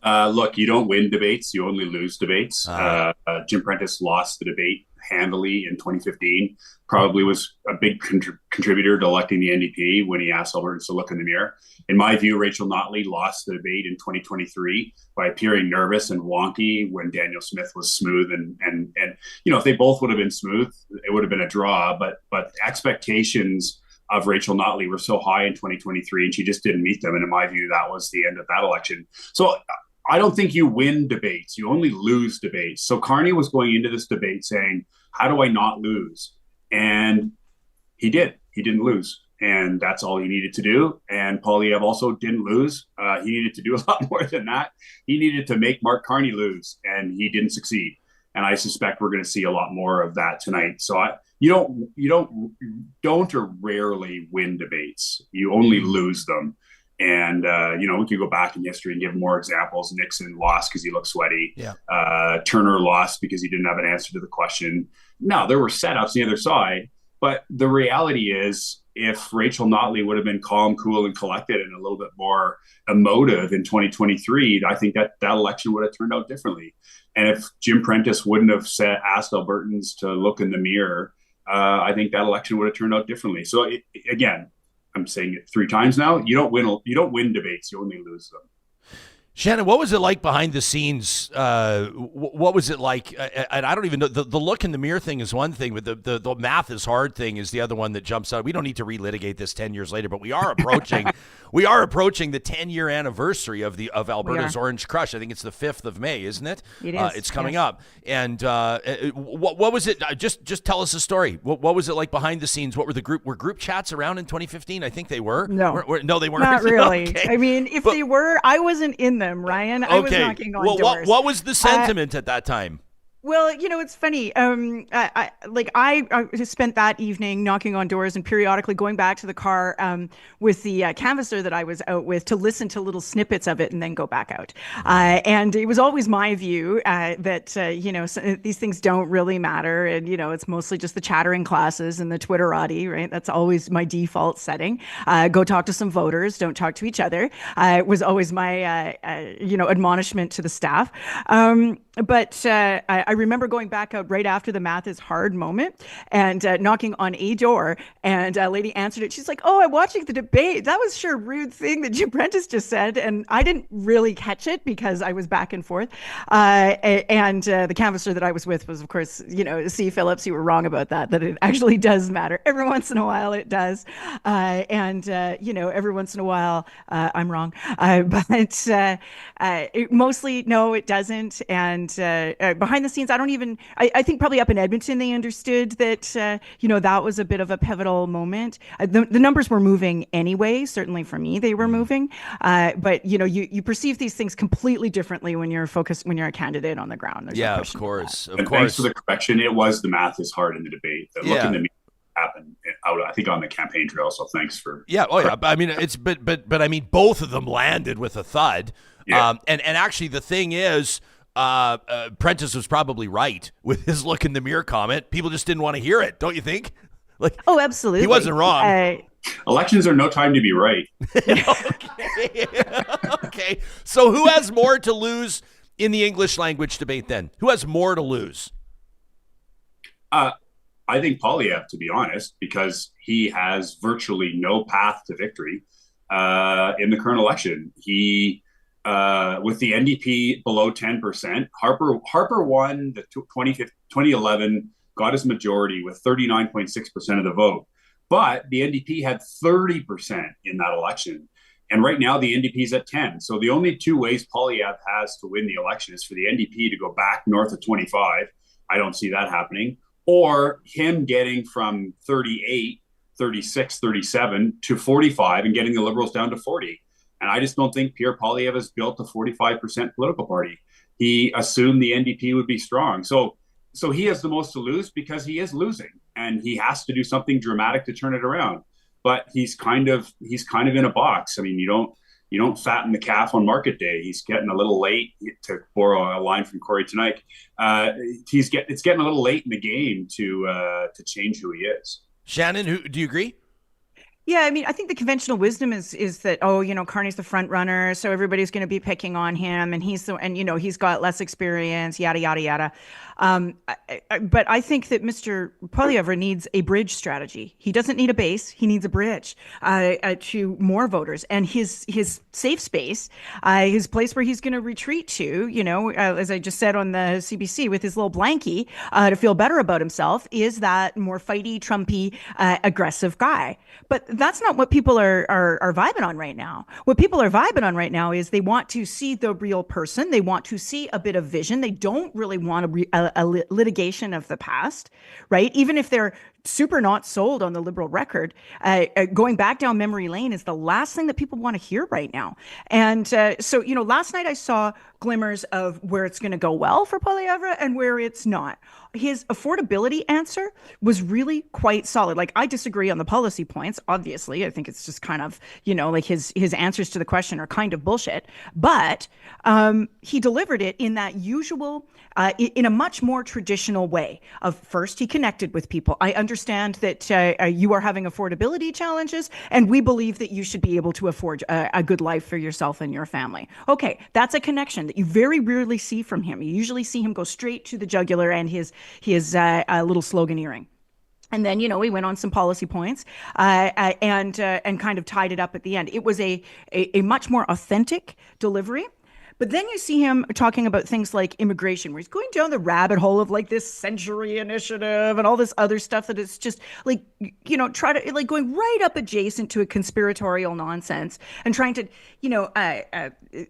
Look, you don't win debates. You only lose debates. Jim Prentice lost the debate handily in 2015. Probably was a big contributor to electing the NDP when he asked Albertans to look in the mirror. In my view, Rachel Notley lost the debate in 2023 by appearing nervous and wonky when Daniel Smith was smooth. And if they both would have been smooth, it would have been a draw. But expectations of Rachel Notley were so high in 2023, and she just didn't meet them. And in my view, that was the end of that election. So I don't think you win debates. You only lose debates. So Carney was going into this debate saying, how do I not lose? And he did. He didn't lose. And that's all he needed to do. And Poilievre also didn't lose. He needed to do a lot more than that. He needed to make Mark Carney lose, and he didn't succeed. And I suspect we're going to see a lot more of that tonight. So you don't or rarely win debates. You only lose them. And, we could go back in history and give more examples. Nixon lost because he looked sweaty. Yeah. Turner lost because he didn't have an answer to the question. No, there were setups on the other side. But the reality is, if Rachel Notley would have been calm, cool, and collected and a little bit more emotive in 2023, I think that election would have turned out differently. And if Jim Prentice wouldn't have asked Albertans to look in the mirror, I think that election would have turned out differently. So again, I'm saying it 3 times now. You don't win debates. You only lose them. Shannon, what was it like behind the scenes? What was it like? And I don't even know. The look in the mirror thing is one thing, but the math is hard thing is the other one that jumps out. We don't need to relitigate this 10 years later, but we are approaching the 10-year anniversary of Alberta's Orange Crush. I think it's the 5th of May, isn't it? It is. It's coming up. And what was it? Just tell us a story. What was it like behind the scenes? What were group chats around in 2015? I think they were. No, no, they weren't. Not really. Okay. I mean, if they were, I wasn't in them, Ryan. I was knocking on doors. What was the sentiment at that time? Well, it's funny. I spent that evening knocking on doors and periodically going back to the car with the canvasser that I was out with to listen to little snippets of it and then go back out. And it was always my view that these things don't really matter, and it's mostly just the chattering classes and the Twitterati, right? That's always my default setting. Go talk to some voters. Don't talk to each other. Was always my admonishment to the staff. But I remember going back out right after the math is hard moment and knocking on a door, and a lady answered it. She's like, "Oh, I'm watching the debate. That was sure a rude thing that Jim Prentice just said." And I didn't really catch it because I was back and forth. And the canvasser that I was with was, of course, C. Phillips. You were wrong about that it actually does matter. Every once in a while it does. Every once in a while I'm wrong. But mostly, no, it doesn't. And And behind the scenes, I think probably up in Edmonton, they understood that, that was a bit of a pivotal moment. The numbers were moving anyway. Certainly for me, they were moving. But, you perceive these things completely differently when you're a candidate on the ground. There's no of question course. And thanks for the correction. It was the math is hard in the debate. Look in the happened out, I think, on the campaign trail. So thanks for I mean, but I mean, both of them landed with a thud. And actually, the thing is, Prentice was probably right with his look in the mirror comment. People just didn't want to hear it, don't you think? Absolutely, he wasn't wrong. Elections are no time to be right. Okay. So who has more to lose in the English language debate then? Who has more to lose? I think Poilievre, to be honest, because he has virtually no path to victory in the current election. He, with the NDP below 10%, Harper won the 2011, got his majority with 39.6% of the vote. But the NDP had 30% in that election. And right now, the NDP is at 10. So the only two ways Poilievre has to win the election is for the NDP to go back north of 25. I don't see that happening. Or him getting from 38, 36, 37 to 45 and getting the Liberals down to 40. And I just don't think Pierre Poilievre has built a 45% political party. He assumed the NDP would be strong. So he has the most to lose because he is losing, and he has to do something dramatic to turn it around. But he's kind of in a box. I mean, you don't fatten the calf on market day. He's getting a little late, to borrow a line from Corey tonight. It's getting a little late in the game to change who he is. Shannon, do you agree? Yeah, I mean, I think the conventional wisdom is that, Carney's the front runner, so everybody's going to be picking on him, and he's got less experience, yada yada yada. But I think that Mr. Poilievre needs a bridge strategy. He doesn't need a base; he needs a bridge to more voters, and his safe space, his place where he's going to retreat to. As I just said on the CBC, with his little blankie to feel better about himself, is that more fighty, Trumpy, aggressive guy. But that's not what people are vibing on right now. What people are vibing on right now is they want to see the real person. They want to see a bit of vision. They don't really want a litigation of the past, right? Even if they're super not sold on the Liberal record, going back down memory lane is the last thing that people want to hear right now. And so, last night I saw glimmers of where it's going to go well for Poilievre and where it's not. His affordability answer was really quite solid. Like, I disagree on the policy points, obviously. I think it's just kind of, his answers to the question are kind of bullshit. But he delivered it in that usual, in a much more traditional way. Of first, he connected with people. I understand that you are having affordability challenges, and we believe that you should be able to afford a good life for yourself and your family. Okay, that's a connection that you very rarely see from him. You usually see him go straight to the jugular and his little sloganeering. And then, we went on some policy points and kind of tied it up at the end. It was a much more authentic delivery. But then you see him talking about things like immigration, where he's going down the rabbit hole of this Century Initiative and all this other stuff that is just going right up adjacent to a conspiratorial nonsense and trying to,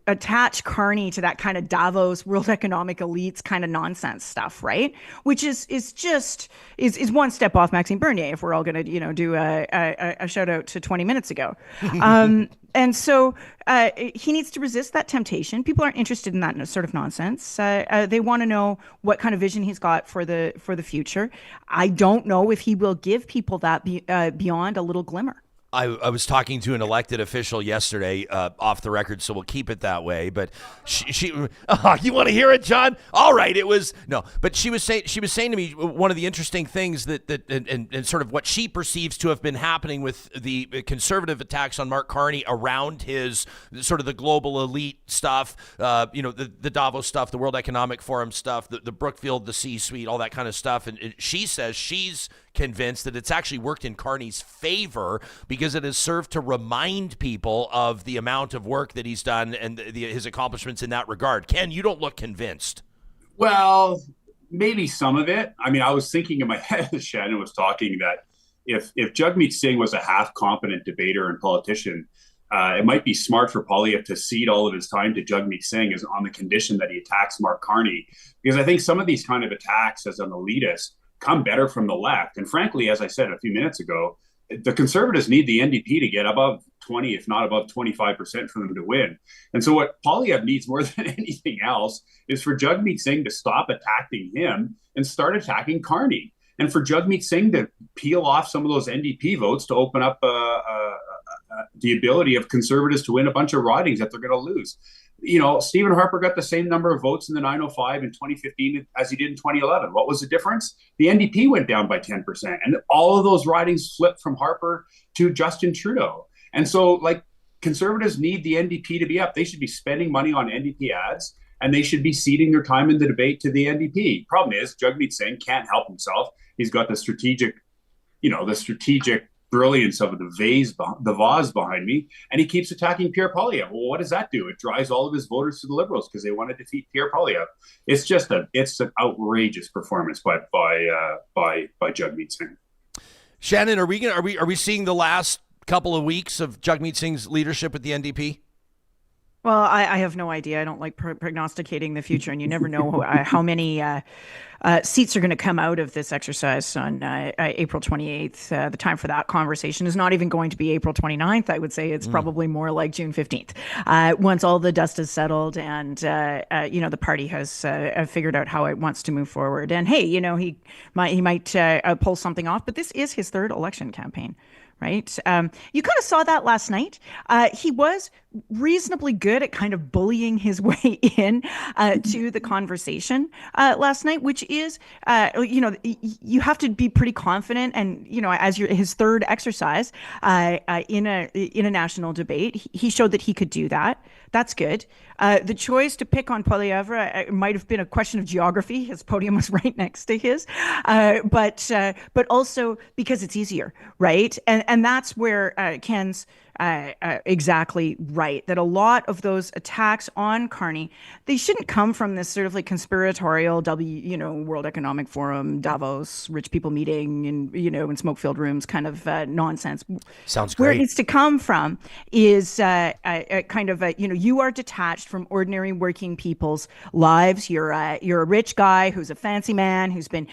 attach Carney to that kind of Davos World Economic Elites kind of nonsense stuff, right? Which is one step off Maxime Bernier, if we're all going to, do a shout out to 20 minutes ago. And so he needs to resist that temptation. People aren't interested in that sort of nonsense. They want to know what kind of vision he's got for the future. I don't know if he will give people that beyond a little glimmer. I was talking to an elected official yesterday, off the record, so we'll keep it that way. But she you want to hear it, John? All right, but she was saying to me one of the interesting things that and sort of what she perceives to have been happening with the conservative attacks on Mark Carney around his sort of the global elite stuff, the Davos stuff, the World Economic Forum stuff, the Brookfield, the C-suite, all that kind of stuff. And she says she's convinced that it's actually worked in Carney's favor because it has served to remind people of the amount of work that he's done and his accomplishments in that regard. Ken, you don't look convinced. Well, maybe some of it. I mean, I was thinking in my head as Shannon was talking that if Jagmeet Singh was a half-competent debater and politician, it might be smart for Poilievre to cede all of his time to Jagmeet Singh is on the condition that he attacks Mark Carney, because I think some of these kind of attacks as an elitist come better from the left. And frankly, as I said a few minutes ago, the Conservatives need the NDP to get above 20, if not above 25% for them to win. And so what Poilievre needs more than anything else is for Jagmeet Singh to stop attacking him and start attacking Carney. And for Jagmeet Singh to peel off some of those NDP votes to open up the ability of Conservatives to win a bunch of ridings that they're going to lose. You know, Stephen Harper got the same number of votes in the 905 in 2015 as he did in 2011. What was the difference? The NDP went down by 10%, and all of those ridings flipped from Harper to Justin Trudeau. And so, like, Conservatives need the NDP to be up. They should be spending money on NDP ads, and they should be ceding their time in the debate to the NDP. Problem is, Jagmeet Singh can't help himself. He's got the strategic brilliance of the vase behind me, and he keeps attacking Pierre Poilievre. Well, what does that do? It drives all of his voters to the Liberals because they want to defeat Pierre Poilievre. It's just an outrageous performance by Jagmeet Singh. Shannon, are we seeing the last couple of weeks of Jagmeet Singh's leadership at the NDP? Well, I have no idea. I don't like prognosticating the future, and you never know how many seats are going to come out of this exercise on April 28th. The time for that conversation is not even going to be April 29th. I would say it's probably more like June 15th. Once all the dust is settled and, the party has figured out how it wants to move forward. And hey, he might pull something off, but this is his third election campaign. Right. You kind of saw that last night. He was reasonably good at kind of bullying his way in to the conversation last night, which is, you have to be pretty confident. And, as his third exercise in a national debate, he showed that he could do that. That's good. The choice to pick on Poilievre might have been a question of geography. His podium was right next to his, but also because it's easier, right? And that's where Ken's exactly right, that a lot of those attacks on Carney, they shouldn't come from this sort of like conspiratorial World Economic Forum, Davos, rich people meeting in smoke-filled rooms kind of nonsense. Sounds great. Where it needs to come from is you are detached from ordinary working people's lives. You're a rich guy who's a fancy man who's been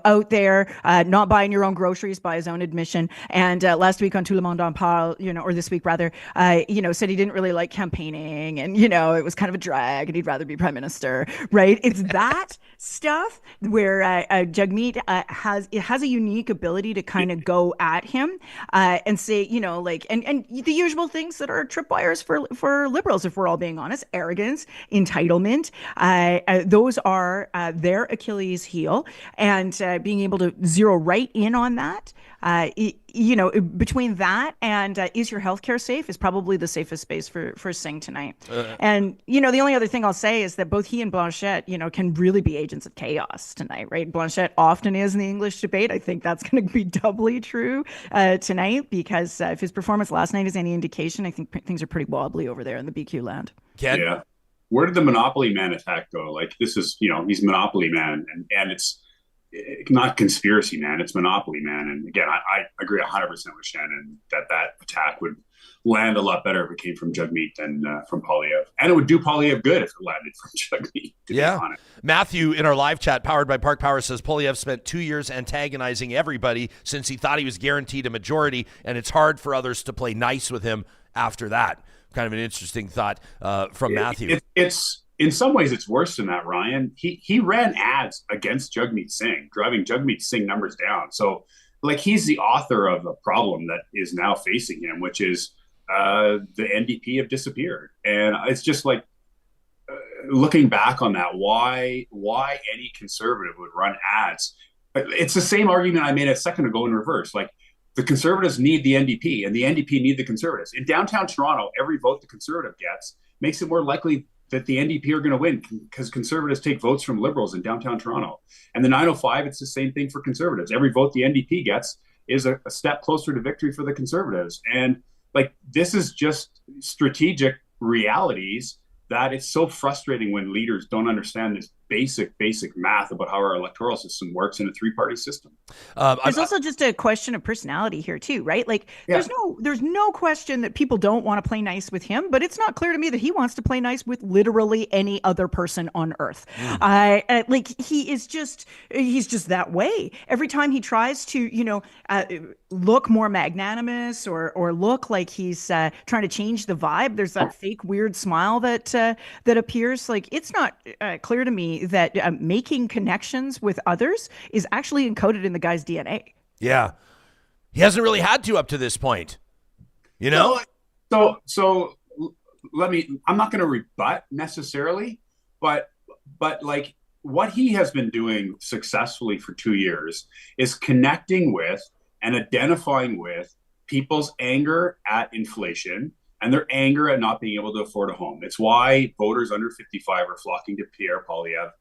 out there not buying your own groceries by his own admission. And last week on Tout le monde en parle, or this week rather, said he didn't really like campaigning, and it was kind of a drag, and he'd rather be prime minister. Right? It's that stuff where Jagmeet has a unique ability to kind of go at him and say, and the usual things that are tripwires for Liberals, if we're all being honest: arrogance, entitlement. Those are their Achilles heel, and being able to zero right in on that. Between that and is your healthcare safe is probably the safest space for Singh tonight. And, the only other thing I'll say is that both he and Blanchette, can really be agents of chaos tonight, right? Blanchette often is in the English debate. I think that's going to be doubly true tonight, because if his performance last night is any indication, I think things are pretty wobbly over there in the BQ land. Ken? Yeah. Where did the Monopoly Man attack go? Like, this is, he's Monopoly Man, and it's not conspiracy man, it's Monopoly Man. And again, I agree 100% with Shannon that attack would land a lot better if it came from Jagmeet than from Poilievre. And it would do Poilievre good if it landed from Jagmeet, to be honest. Matthew in our live chat, powered by Park Power, says Poilievre spent 2 years antagonizing everybody since he thought he was guaranteed a majority, and it's hard for others to play nice with him after that. Kind of an interesting thought from Matthew. It's in some ways, it's worse than that, Ryan. He ran ads against Jagmeet Singh, driving Jagmeet Singh numbers down. So, he's the author of a problem that is now facing him, which is the NDP have disappeared. And it's just looking back on that, why any conservative would run ads? It's the same argument I made a second ago in reverse. The Conservatives need the NDP, and the NDP need the Conservatives. In downtown Toronto, every vote the Conservative gets makes it more likely that the NDP are going to win, because Conservatives take votes from Liberals in downtown Toronto. And the 905, it's the same thing for Conservatives. Every vote the NDP gets is a step closer to victory for the Conservatives. And this is just strategic realities that it's so frustrating when leaders don't understand basic math about how our electoral system works in a three-party system. There's also just a question of personality here too, right? Like there's no question that people don't want to play nice with him, but it's not clear to me that he wants to play nice with literally any other person on earth. Like he's just that way. Every time he tries to, look more magnanimous or look like he's trying to change the vibe, there's that fake weird smile that appears. Like it's not clear to me that making connections with others is actually encoded in the guy's DNA. Yeah. He hasn't really had to up to this point, So I'm not going to rebut necessarily, but like what he has been doing successfully for 2 years is connecting with and identifying with people's anger at inflation and their anger at not being able to afford a home. It's why voters under 55 are flocking to Pierre Poilievre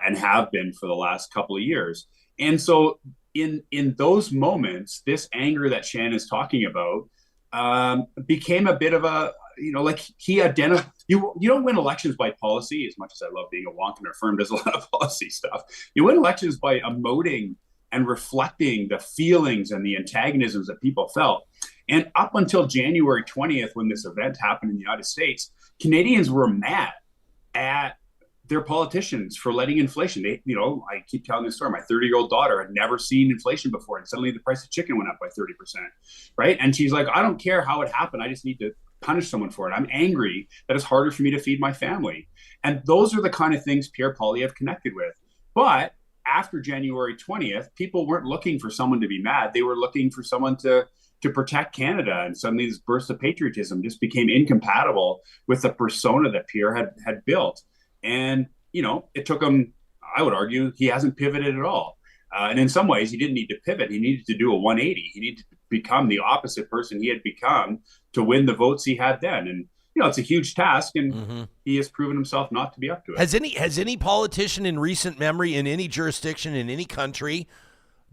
and have been for the last couple of years. And so in those moments, this anger that Shannon's talking about became a bit of a, like he identified, you don't win elections by policy, as much as I love being a wonk and our firm does a lot of policy stuff. You win elections by emoting and reflecting the feelings and the antagonisms that people felt. And up until January 20th, when this event happened in the United States, Canadians were mad at their politicians for letting inflation. I keep telling this story. My 30-year-old daughter had never seen inflation before, and suddenly the price of chicken went up by 30%, right? And she's like, I don't care how it happened. I just need to punish someone for it. I'm angry that it's harder for me to feed my family. And those are the kind of things Pierre Poilievre connected with. But after January 20th, people weren't looking for someone to be mad. They were looking for someone to protect Canada. And suddenly this burst of patriotism just became incompatible with the persona that Pierre had built. And, it took him, I would argue, he hasn't pivoted at all. And in some ways, he didn't need to pivot. He needed to do a 180. He needed to become the opposite person he had become to win the votes he had then. And, it's a huge task, and he has proven himself not to be up to it. Has any politician in recent memory in any jurisdiction in any country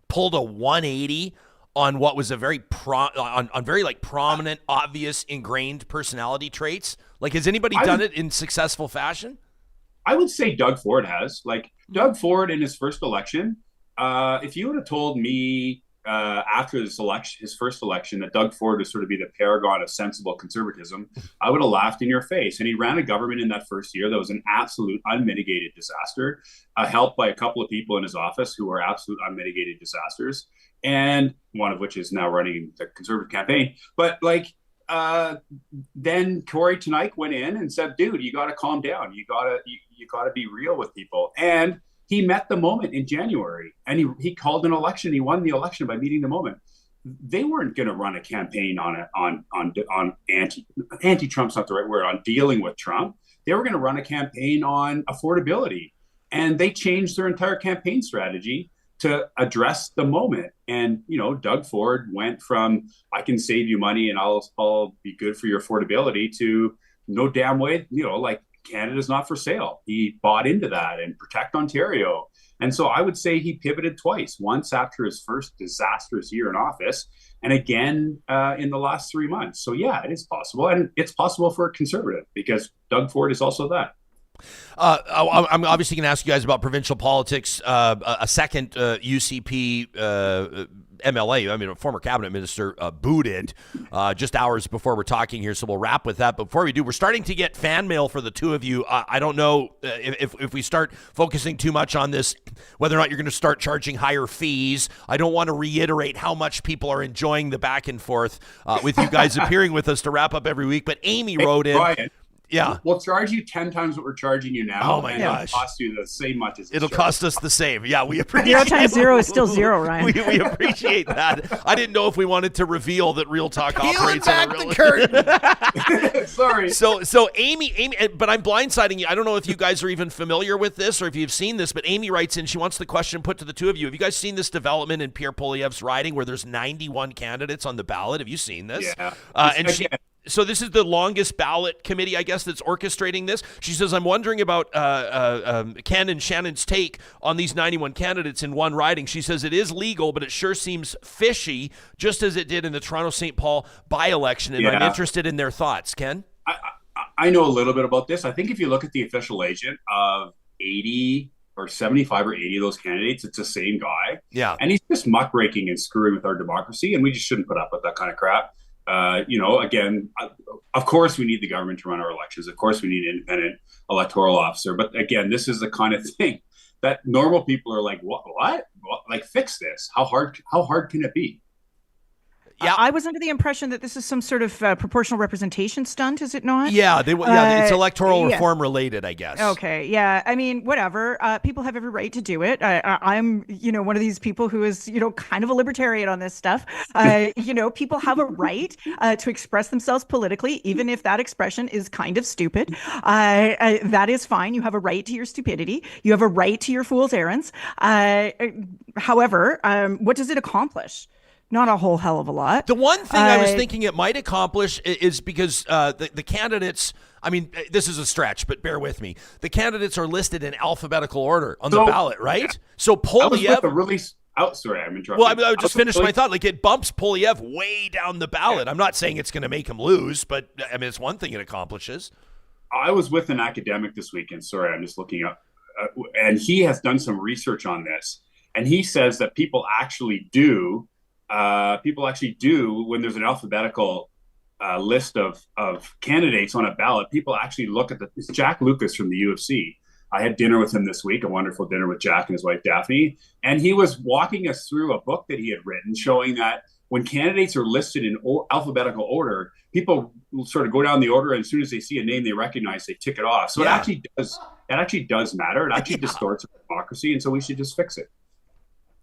pulled a 180 on what was a very prominent, obvious, ingrained personality traits? Like, has anybody done it in successful fashion? I would say Doug Ford has. Like, Doug Ford in his first election, if you would have told me after his first election, that Doug Ford would sort of be the paragon of sensible conservatism, I would have laughed in your face. And he ran a government in that first year that was an absolute unmitigated disaster, helped by a couple of people in his office who were absolute unmitigated disasters, and one of which is now running the Conservative campaign. But then Corey Tenike went in and said, dude, you got to calm down. You got to be real with people. And he met the moment in January, and he called an election. He won the election by meeting the moment. They weren't going to run a campaign on anti-Trump's not the right word, on dealing with Trump. They were going to run a campaign on affordability, and they changed their entire campaign strategy to address the moment. And Doug Ford went from I can save you money and I'll be good for your affordability to no damn way, like Canada's not for sale. He bought into that and protect Ontario. And so I would say he pivoted twice, once after his first disastrous year in office, and again in the last 3 months. So yeah, it is possible. And it's possible for a conservative because Doug Ford is also that. I'm obviously going to ask you guys about provincial politics. A second UCP MLA, a former cabinet minister, booted just hours before we're talking here, so we'll wrap with that. But before we do, we're starting to get fan mail for the two of you. I don't know if we start focusing too much on this, whether or not you're going to start charging higher fees. I don't want to reiterate how much people are enjoying the back and forth with you guys appearing with us to wrap up every week. But Amy wrote in. Brian. Yeah. We'll charge you 10 times what we're charging you now. Oh, my gosh. It'll cost you the same much as it'll cost us the same. Yeah, we appreciate 0 times 0 is still 0, Ryan. We appreciate that. I didn't know if we wanted to reveal that Real Talk operates on a real... curtain. Sorry. So Amy, but I'm blindsiding you. I don't know if you guys are even familiar with this or if you've seen this, but Amy writes in, she wants the question put to the two of you. Have you guys seen this development in Pierre Poilievre's riding where there's 91 candidates on the ballot? Have you seen this? Yeah. So this is the longest ballot committee, I guess, that's orchestrating this. She says, I'm wondering about Ken and Shannon's take on these 91 candidates in one riding. She says it is legal, but it sure seems fishy, just as it did in the Toronto-St. Paul by-election, and I'm interested in their thoughts. Ken? I know a little bit about this. I think if you look at the official agent of 80 or 75 or 80 of those candidates, it's the same guy. Yeah. And he's just muckraking and screwing with our democracy. And we just shouldn't put up with that kind of crap. Again, of course we need the government to run our elections. Of course we need an independent electoral officer. But again, this is the kind of thing that normal people are like, what? Like, fix this. How hard can it be? Yeah, I was under the impression that this is some sort of proportional representation stunt, is it not? Yeah, it's electoral reform related, I guess. Okay, yeah. I mean, whatever. People have every right to do it. I'm, one of these people who is, kind of a libertarian on this stuff. People have a right to express themselves politically, even if that expression is kind of stupid. That is fine. You have a right to your stupidity. You have a right to your fool's errands. However, what does it accomplish? Not a whole hell of a lot. The one thing I was thinking it might accomplish is because the candidates, I mean, this is a stretch, but bear with me. The candidates are listed in alphabetical order on the ballot, right? Yeah. So Poilievre... sorry, I'm interrupting. Well, I just finished my thought. Like, it bumps Poilievre way down the ballot. Yeah. I'm not saying it's going to make him lose, but I mean, it's one thing it accomplishes. I was with an academic this weekend. Sorry, I'm just looking up. And he has done some research on this. And he says that people actually do, when there's an alphabetical list of candidates on a ballot, people actually look at it's Jack Lucas from the UFC. I had dinner with him this week, a wonderful dinner with Jack and his wife, Daphne. And he was walking us through a book that he had written showing that when candidates are listed in alphabetical order, people will sort of go down the order. And as soon as they see a name they recognize, they tick it off. So it actually does matter. It actually distorts democracy. And so we should just fix it.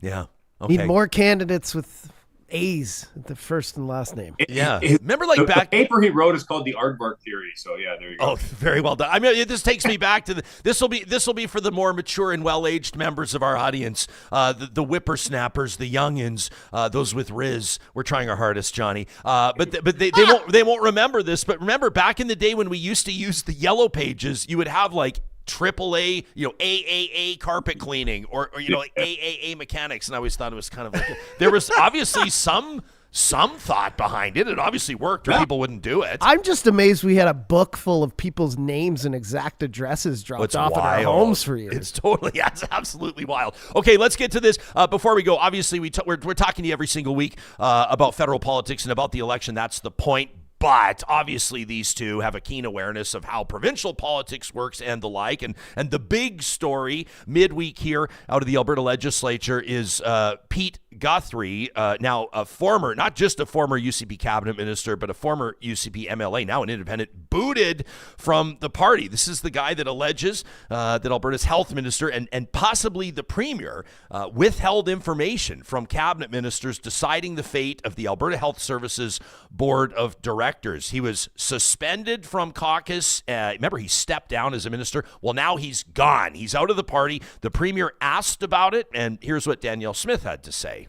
Yeah. Okay. Need more candidates with A's at the first and last name. Remember, like, the paper he wrote is called the Aardvark Theory. So yeah, there you go. Oh, very well done. I mean, this takes me back to this will be for the more mature and well-aged members of our audience, the whippersnappers, the youngins, those with Riz. We're trying our hardest, Johnny. But they won't remember this. But remember, back in the day when we used to use the yellow pages, you would have like AAA, AAA carpet cleaning or like AAA mechanics. And I always thought it was kind of like there was obviously some thought behind it. It obviously worked or people wouldn't do it. I'm just amazed we had a book full of people's names and exact addresses dropped off at our homes for years. It's absolutely wild. Okay, let's get to this. Before we go, obviously we're talking to you every single week about federal politics and about the election. That's the point. But obviously these two have a keen awareness of how provincial politics works and the like. And the big story midweek here out of the Alberta legislature is Pete Guthrie, now a former, not just a former UCP cabinet minister, but a former UCP MLA, now an independent, booted from the party. This is the guy that alleges that Alberta's health minister and possibly the premier withheld information from cabinet ministers deciding the fate of the Alberta Health Services Board of Directors. He was suspended from caucus. Remember, he stepped down as a minister. Well, now he's gone. He's out of the party. The premier asked about it, and here's what Danielle Smith had to say.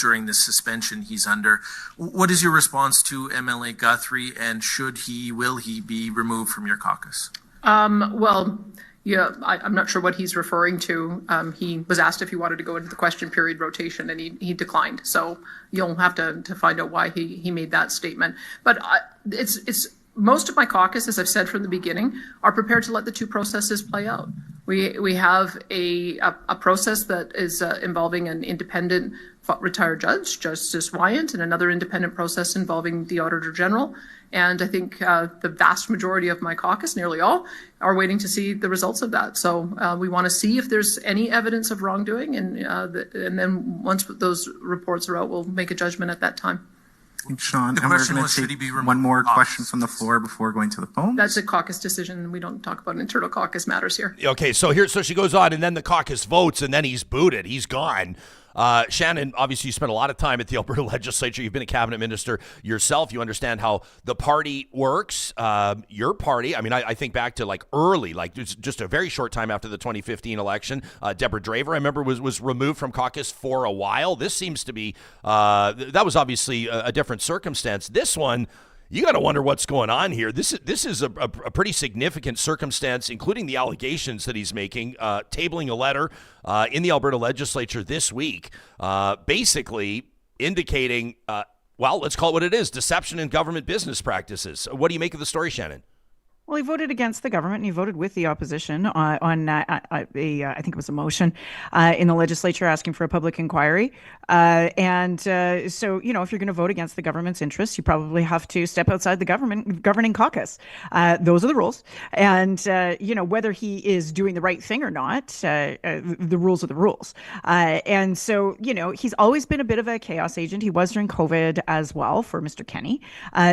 During the suspension he's under. What is your response to MLA Guthrie, and will he be removed from your caucus? Yeah, I'm not sure what he's referring to. He was asked if he wanted to go into the question period rotation, and he declined. So you'll have to find out why he made that statement. But it's most of my caucus, as I've said from the beginning, are prepared to let the two processes play out. We have a process that is involving an independent retired judge, Justice Wyant, and another independent process involving the Auditor General. And I think the vast majority of my caucus, nearly all, are waiting to see the results of that. So we want to see if there's any evidence of wrongdoing. And then once those reports are out, we'll make a judgment at that time. Thanks, Sean. And we're going to take one more question from the floor before going to the phone. That's a caucus decision. We don't talk about internal caucus matters here. Okay, so she goes on, and then the caucus votes, and then he's booted. He's gone. Shannon, obviously you spent a lot of time at the Alberta legislature. You've been a cabinet minister yourself. You understand how the party works. Your party, I mean, I think back to like early, like just a very short time after the 2015 election. Deborah Draver, I remember, was removed from caucus for a while. This seems to be, that was obviously a different circumstance. This one, you got to wonder what's going on here. This is a pretty significant circumstance, including the allegations that he's making, tabling a letter in the Alberta legislature this week, basically indicating, let's call it what it is, deception in government business practices. What do you make of the story, Shannon? Well, he voted against the government and he voted with the opposition on I think it was a motion in the legislature asking for a public inquiry. So, if you're going to vote against the government's interests, you probably have to step outside the governing caucus. Those are the rules. And, whether he is doing the right thing or not, the rules are the rules. And so, he's always been a bit of a chaos agent. He was during COVID as well for Mr. Kenney.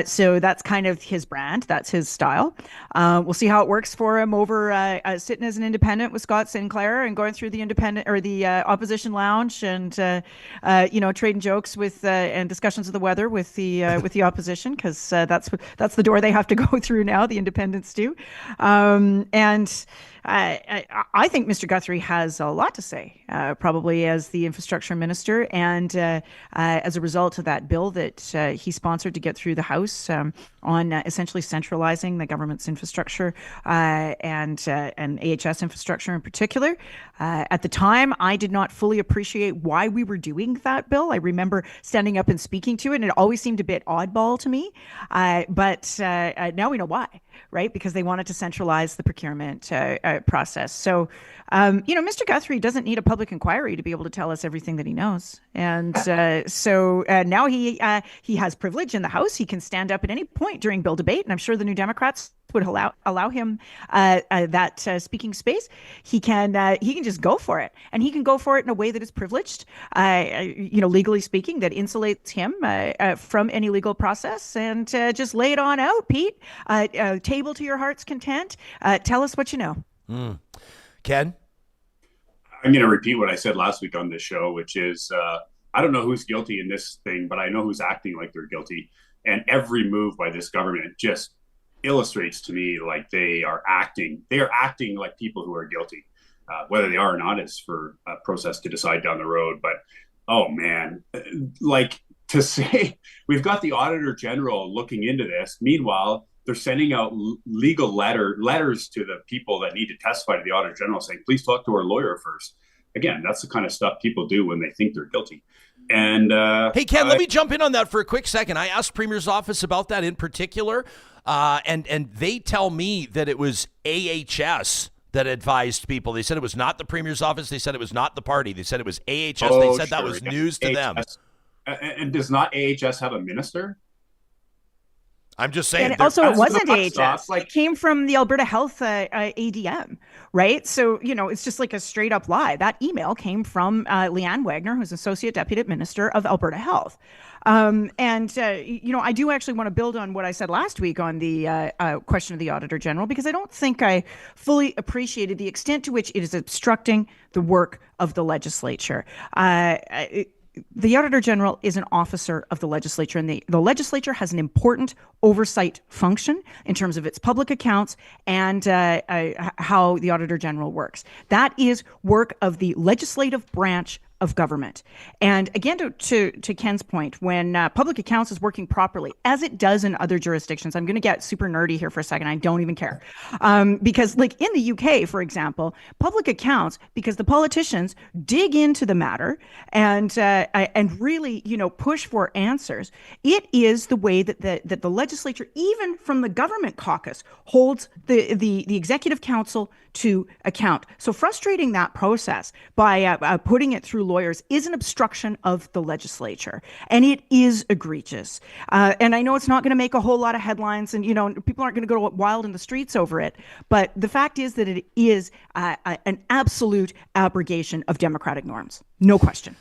So that's kind of his brand. That's his style. We'll see how it works for him over sitting as an independent with Scott Sinclair and going through the independent or the opposition lounge and trading jokes with and discussions of the weather with the opposition, because that's the door they have to go through now. The independents do, I think Mr. Guthrie has a lot to say, probably as the infrastructure minister, and as a result of that bill that he sponsored to get through the House on essentially centralizing the government's infrastructure and AHS infrastructure in particular. At the time, I did not fully appreciate why we were doing that bill. I remember standing up and speaking to it, and it always seemed a bit oddball to me. But now we know why, right? Because they wanted to centralize the procurement process. So, Mr. Guthrie doesn't need a public inquiry to be able to tell us everything that he knows. And so now he has privilege in the House. He can stand up at any point during bill debate, and I'm sure the New Democrats would allow him that speaking space. He can just go for it, and he can go for it in a way that is privileged, legally speaking, that insulates him from any legal process, and just lay it on out, Pete. Table to your heart's content. Tell us what you know. Ken? I'm going to repeat what I said last week on this show, which is I don't know who's guilty in this thing, but I know who's acting like they're guilty. And every move by this government just illustrates to me like they are acting like people who are guilty. Whether they are or not is for a process to decide down the road. But, oh, man, like to say we've got the Auditor General looking into this. Meanwhile, they're sending out legal letters to the people that need to testify to the Auditor General saying, please talk to our lawyer first. Again, that's the kind of stuff people do when they think they're guilty. And hey, Ken, let me jump in on that for a quick second. I asked Premier's office about that in particular, and they tell me that it was AHS that advised people. They said it was not the Premier's office. They said it was not the party. They said it was AHS. They said that was news to them. And does not AHS have a minister? I'm just saying. And also, it wasn't AHS. It came from the Alberta Health ADM, right? So, it's just like a straight up lie. That email came from Leanne Wagner, who's Associate Deputy Minister of Alberta Health. I do actually want to build on what I said last week on the question of the Auditor General, because I don't think I fully appreciated the extent to which it is obstructing the work of the legislature. The Auditor General is an officer of the legislature, and the legislature has an important oversight function in terms of its public accounts and how the Auditor General works. That is work of the legislative branch of government. And again, to Ken's point, when public accounts is working properly, as it does in other jurisdictions, I'm going to get super nerdy here for a second. I don't even care. Because like in the UK, for example, public accounts, because the politicians dig into the matter and really, push for answers, it is the way that the legislature, even from the government caucus, holds the executive council to account. So frustrating that process by putting it through lawyers is an obstruction of the legislature, and it is egregious. And I know it's not going to make a whole lot of headlines, and people aren't going to go wild in the streets over it. But the fact is that it is an absolute abrogation of democratic norms, no question.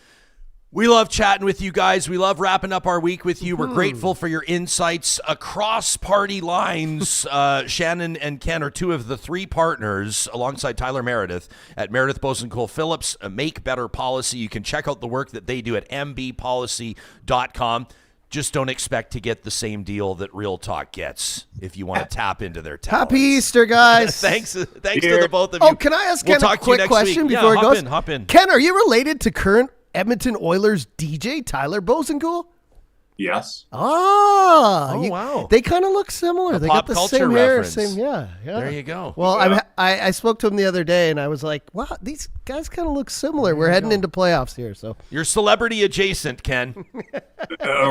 We love chatting with you guys. We love wrapping up our week with you. We're grateful for your insights across party lines. Shannon and Ken are two of the three partners alongside Tyler Meredith at Meredith Boessenkool Phillips, Make Better Policy. You can check out the work that they do at mbpolicy.com. Just don't expect to get the same deal that Real Talk gets if you want to tap into their talents. Happy Easter, guys. Thanks to the both of you. Oh, can I ask Ken a quick question before it goes? Hop in. Ken, are you related to current Edmonton Oilers DJ Tyler Boessenkool? Yes. Wow. They kind of look similar. They got the same hair, reference. Yeah. There you go. Well, I spoke to him the other day, and I was like, wow, these guys kind of look similar. We're heading into playoffs here, so you're celebrity adjacent, Ken.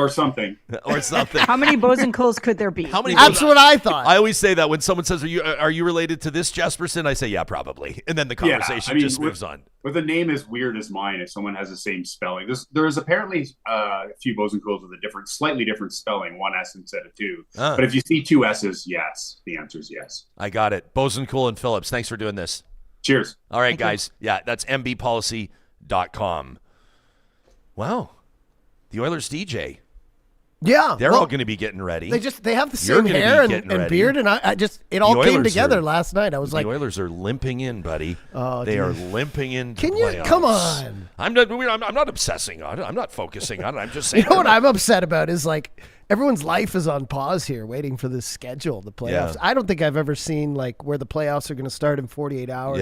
or something. Or something. How many Boesenkools could there be? How many? That's what I thought. I always say that when someone says, "Are you related to this Jesperson?" I say, "Yeah, probably," and then the conversation just moves on. With a name as weird as mine, if someone has the same spelling, there is apparently a few Boesenkools with a slightly different spelling, one S instead of two. But if you see two S's, yes, the answer is yes. I got it. Boessenkool and Phillips. Thanks for doing this. Cheers. All right, guys. Yeah, that's mbpolicy.com. Wow. The Oilers DJ. Yeah. They're all going to be getting ready. They have the same hair and beard, and it all came together last night. I was like, the Oilers are limping in, buddy. Oh, they are limping in. Can you come on? I'm not obsessing on it. I'm not focusing on it. I'm just saying. You know what I'm upset about is like everyone's life is on pause here, waiting for this schedule, the playoffs. I don't think I've ever seen like where the playoffs are going to start in 48 hours.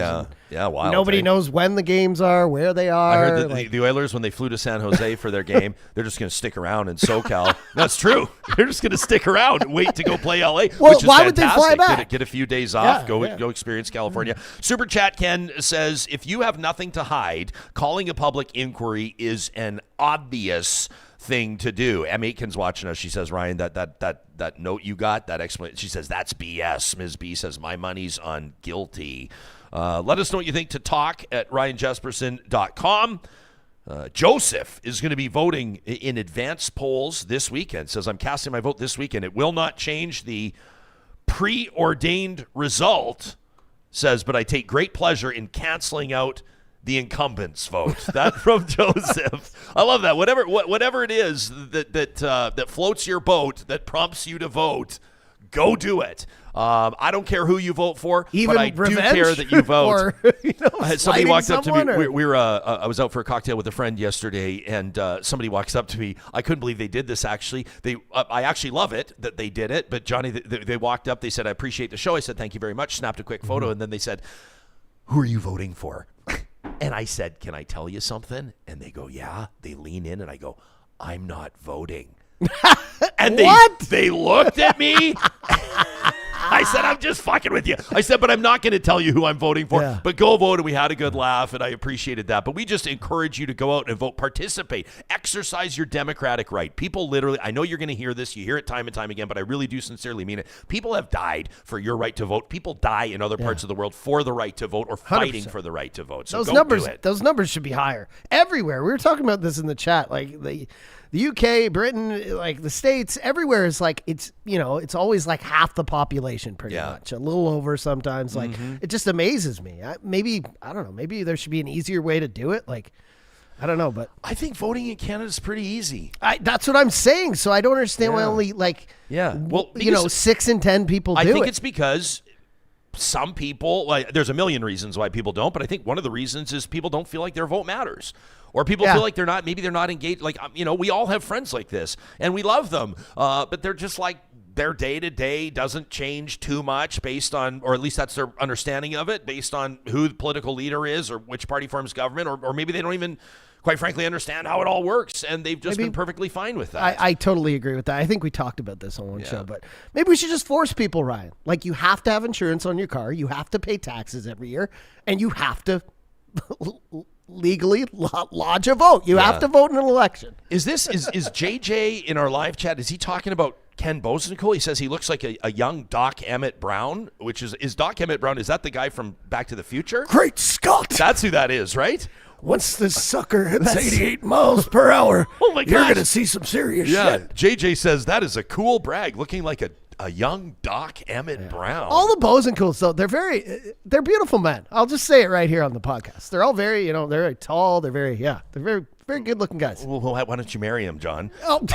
Wild. Nobody knows when the games are, where they are. I heard that the Oilers, when they flew to San Jose for their game, they're just going to stick around in SoCal. That's true. They're just going to stick around and wait to go play LA. Well, which is why fantastic. would they fly back? Get a few days off. Go experience California. Super Chat Ken says, if you have nothing to hide, calling a public inquiry is an obvious thing to do. M. Aitken's watching us. She says, Ryan, that note you got, that explanation, she says, that's BS. Ms. B says, my money's on guilty. Let us know what you think to talk at ryanjesperson.com. Joseph is going to be voting in advance polls this weekend. Says, I'm casting my vote this weekend. It will not change the preordained result. Says, but I take great pleasure in canceling out the incumbents vote. That from Joseph. I love that. Whatever it is that floats your boat, that prompts you to vote, go do it. I don't care who you vote for, even but I do care that you vote. Or, somebody walked up to me. I was out for a cocktail with a friend yesterday, and somebody walks up to me. I couldn't believe they did this. Actually, I actually love it that they did it. But Johnny, they walked up. They said, "I appreciate the show." I said, "Thank you very much." Snapped a quick photo, and then they said, "Who are you voting for?" And I said, "Can I tell you something?" And they go, "Yeah." They lean in, and I go, "I'm not voting." And they looked at me. I said, I'm just fucking with you. I said, but I'm not going to tell you who I'm voting for. Yeah. But go vote, and we had a good laugh, and I appreciated that. But we just encourage you to go out and vote, participate, exercise your democratic right. People literally, I know you're going to hear this. You hear it time and time again, but I really do sincerely mean it. People have died for your right to vote. People die in other parts of the world for the right to vote or fighting 100%. For the right to vote. So those numbers should be higher everywhere. We were talking about this in the chat, like the UK, Britain, like the States, everywhere is like, it's always like half the population pretty much, a little over sometimes. Like, it just amazes me. I don't know, maybe there should be an easier way to do it. Like, I don't know, but I think voting in Canada is pretty easy. That's what I'm saying. So I don't understand why only 6 in 10 people do it. I think it's because some people, there's a million reasons why people don't, but I think one of the reasons is people don't feel like their vote matters. Or people feel like they're not engaged. Like, we all have friends like this, and we love them. But they're just like, their day-to-day doesn't change too much based on, or at least that's their understanding of it, based on who the political leader is or which party forms government, or maybe they don't even, quite frankly, understand how it all works, and they've just been perfectly fine with that. I totally agree with that. I think we talked about this on one show, but maybe we should just force people, Ryan. Like, you have to have insurance on your car, you have to pay taxes every year, and you have to legally lodge a vote. You have to vote in an election. Is JJ in our live chat, is he talking about Ken Boessenkool? He says he looks like a young Doc Emmett Brown, which is Doc Emmett Brown, is that the guy from Back to the Future? Great Scott! That's who that is, right? Once this sucker hits 88 miles per hour, oh my gosh, you're going to see some serious shit. JJ says that is a cool brag, looking like a young Doc Emmett Brown. All the Boesenkools, though, they're beautiful men. I'll just say it right here on the podcast. They're all very, they're very tall. They're very good looking guys. Well, why don't you marry him, John? Oh.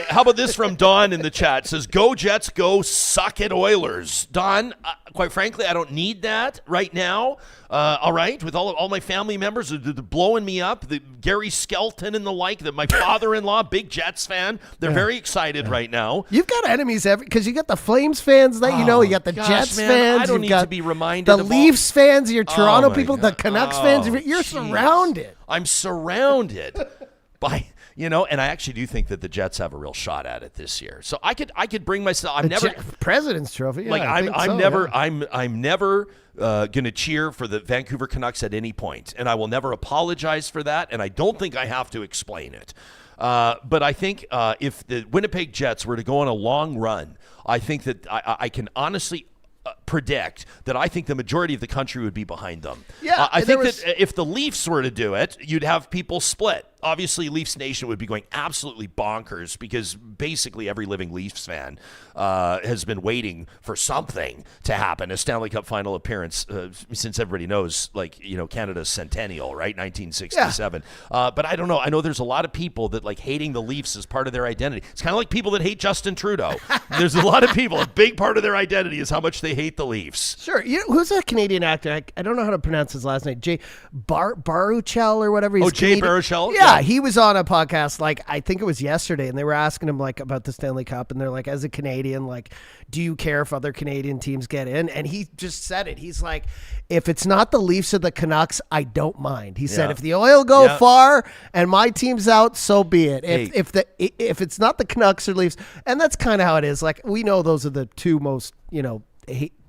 How about this from Don in the chat? It says, go Jets, go, suck it Oilers. Don, quite frankly, I don't need that right now. All right, with all my family members they're blowing me up, the Gary Skelton and the like, my father-in-law, big Jets fan, they're very excited right now. You've got enemies because you got the Flames fans that you got the Jets fans. I don't need to be reminded the Leafs fans, your Toronto people, the Canucks fans. You're surrounded. I'm surrounded by. And I actually do think that the Jets have a real shot at it this year. So I could bring myself. I'm never President's Trophy. Yeah, like I'm never going to cheer for the Vancouver Canucks at any point, and I will never apologize for that. And I don't think I have to explain it. But I think if the Winnipeg Jets were to go on a long run, I think that I can honestly predict that I think the majority of the country would be behind them. Yeah, I think that if the Leafs were to do it, you'd have people split. Obviously, Leafs Nation would be going absolutely bonkers because basically every living Leafs fan has been waiting for something to happen, a Stanley Cup final appearance, since everybody knows, Canada's centennial, right? 1967. Yeah. But I don't know. I know there's a lot of people that hating the Leafs is part of their identity. It's kind of like people that hate Justin Trudeau. There's a lot of people, a big part of their identity is how much they hate the Leafs. Sure. Who's that Canadian actor? I don't know how to pronounce his last name. Jay Baruchel or whatever. He's Jay Baruchel? Yeah. He was on a podcast, I think it was yesterday, and they were asking him, about the Stanley Cup, and they're like, as a Canadian, do you care if other Canadian teams get in? And he just said it. He's like, if it's not the Leafs or the Canucks, I don't mind. He said, if the Oil go far and my team's out, so be it. If it's not the Canucks or Leafs, and that's kind of how it is. We know those are the two most,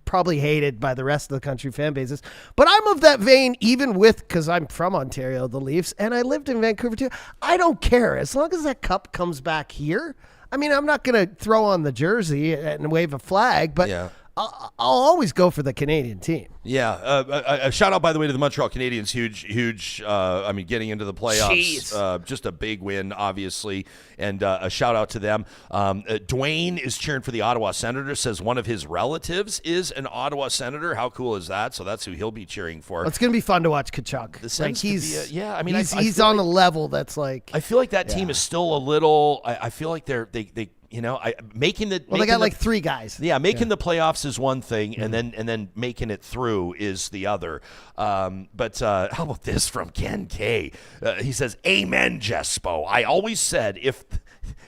probably hated by the rest of the country fan bases. But I'm of that vein, even because I'm from Ontario, the Leafs, and I lived in Vancouver too. I don't care. As long as that cup comes back here, I'm not going to throw on the jersey and wave a flag, but I'll always go for the Canadian team. Yeah. A shout out, by the way, to the Montreal Canadiens. Huge. Getting into the playoffs. Just a big win, obviously. And a shout out to them. Dwayne is cheering for the Ottawa Senators, says one of his relatives is an Ottawa Senator. How cool is that? So that's who he'll be cheering for. Well, it's going to be fun to watch Kachuk. He's on a level that's I feel like that team is still a little, I feel like they got three guys. Yeah, making the playoffs is one thing, and then making it through is the other. But how about this from Ken K? He says, "Amen, Jespo. I always said if."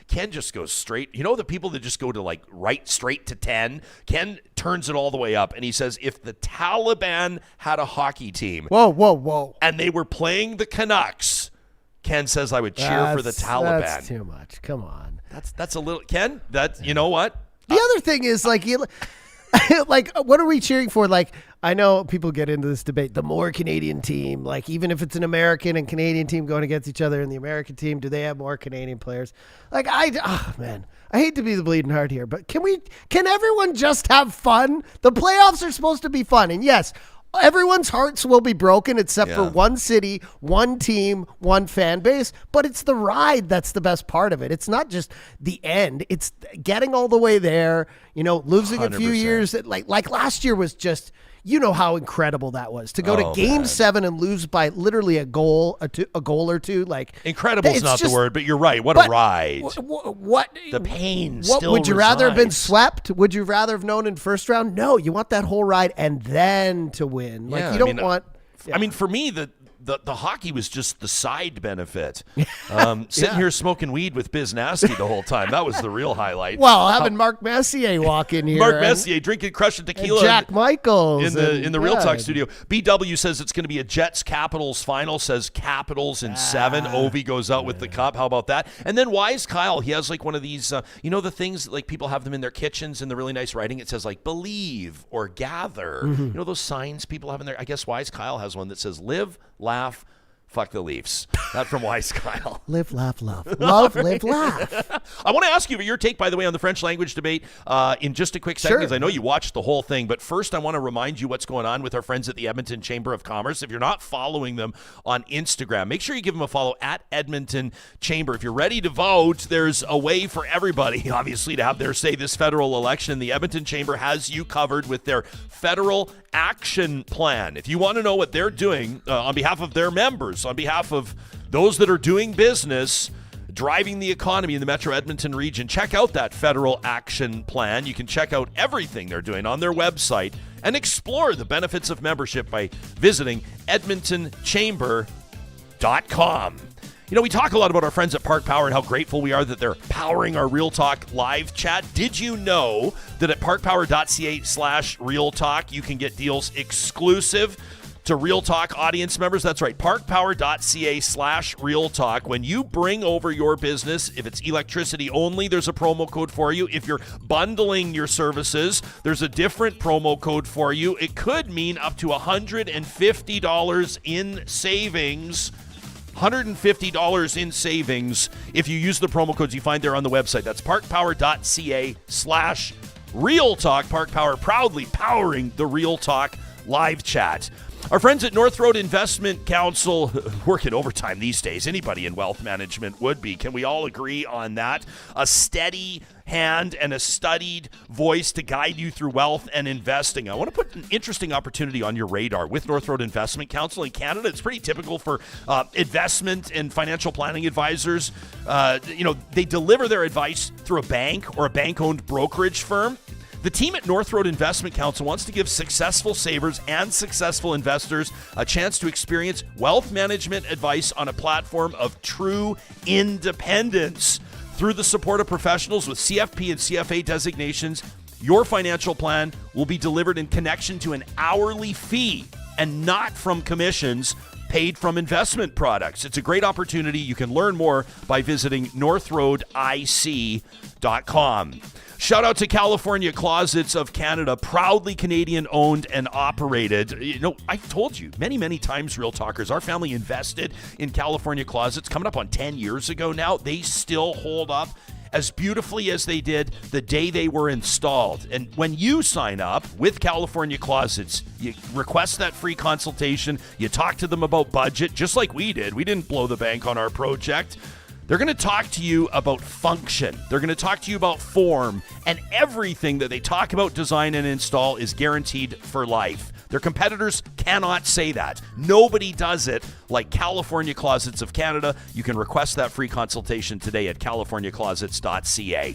Ken just goes straight. The people that just go to right straight to 10, Ken turns it all the way up, and he says, if the Taliban had a hockey team, whoa, and they were playing the Canucks, Ken says I would cheer for the Taliban. That's too much. Come on. That's a little Ken. You know what? The other thing is what are we cheering for? I know people get into this debate. The more Canadian team, even if it's an American and Canadian team going against each other, and the American team, do they have more Canadian players? I hate to be the bleeding heart here, but can everyone just have fun? The playoffs are supposed to be fun, and yes, everyone's hearts will be broken except for one city, one team, one fan base, but it's the ride that's the best part of it. It's not just the end. It's getting all the way there, losing 100%. A few years. Like last year was just, how incredible that was. To go to Game 7 and lose by literally a goal or two. Incredible's not the word, but you're right. What a ride. What the pain what still would you resides. rather have been swept? Would you rather have known in first round? No, you want that whole ride and then to win. You don't want. Yeah. For me, the hockey was just the side benefit. Sitting here smoking weed with Biz Nasty the whole time. That was the real highlight. Well, having Mark Messier walk in here. Mark Messier drinking crushing tequila. Jack Michaels. In the Real Talk studio. BW says it's going to be a Jets-Capitals final. Says Capitals in 7. Ovi goes out with the cup. How about that? And then Wise Kyle, he has one of these, the things people have them in their kitchens and the really nice writing. It says believe or gather. Mm-hmm. Those signs people have in there. I guess Wise Kyle has one that says live, laugh, fuck the Leafs. That from Wise Kyle. Live, laugh, love. Love, live, laugh. I want to ask you your take, by the way, on the French language debate in just a quick second, because I know you watched the whole thing. But first, I want to remind you what's going on with our friends at the Edmonton Chamber of Commerce. If you're not following them on Instagram, make sure you give them a follow at Edmonton Chamber. If you're ready to vote, there's a way for everybody, obviously, to have their say this federal election. The Edmonton Chamber has you covered with their federal action plan. If you want to know what they're doing on behalf of their members, on behalf of those that are doing business, driving the economy in the Metro Edmonton region, check out that federal action plan. You can check out everything they're doing on their website and explore the benefits of membership by visiting edmontonchamber.com. We talk a lot about our friends at Park Power and how grateful we are that they're powering our Real Talk live chat. Did you know that at parkpower.ca/Real Talk, you can get deals exclusive to Real Talk audience members? That's right, parkpower.ca/Real Talk. When you bring over your business, if it's electricity only, there's a promo code for you. If you're bundling your services, there's a different promo code for you. It could mean up to $150 in savings $150 in savings if you use the promo codes you find there on the website. That's parkpower.ca/Real Talk. Park Power proudly powering the Real Talk live chat. Our friends at North Road Investment Council working overtime these days. Anybody in wealth management would be. Can we all agree on that? A steady hand and a studied voice to guide you through wealth and investing. I want to put an interesting opportunity on your radar with North Road Investment Council in Canada. It's pretty typical for investment and financial planning advisors. They deliver their advice through a bank or a bank-owned brokerage firm. The team at North Road Investment Council wants to give successful savers and successful investors a chance to experience wealth management advice on a platform of true independence. Through the support of professionals with CFP and CFA designations, your financial plan will be delivered in connection to an hourly fee and not from commissions paid from investment products. It's a great opportunity. You can learn more by visiting northroadic.com. Shout out to California Closets of Canada, proudly Canadian owned and operated. I've told you many, many times, Real Talkers, our family invested in California Closets coming up on 10 years ago now. They still hold up as beautifully as they did the day they were installed. And when you sign up with California Closets, you request that free consultation, you talk to them about budget, just like we did. We didn't blow the bank on our project. They're going to talk to you about function. They're going to talk to you about form, and everything that they talk about, design, and install is guaranteed for life. Their competitors cannot say that. Nobody does it like California Closets of Canada. You can request that free consultation today at californiaclosets.ca.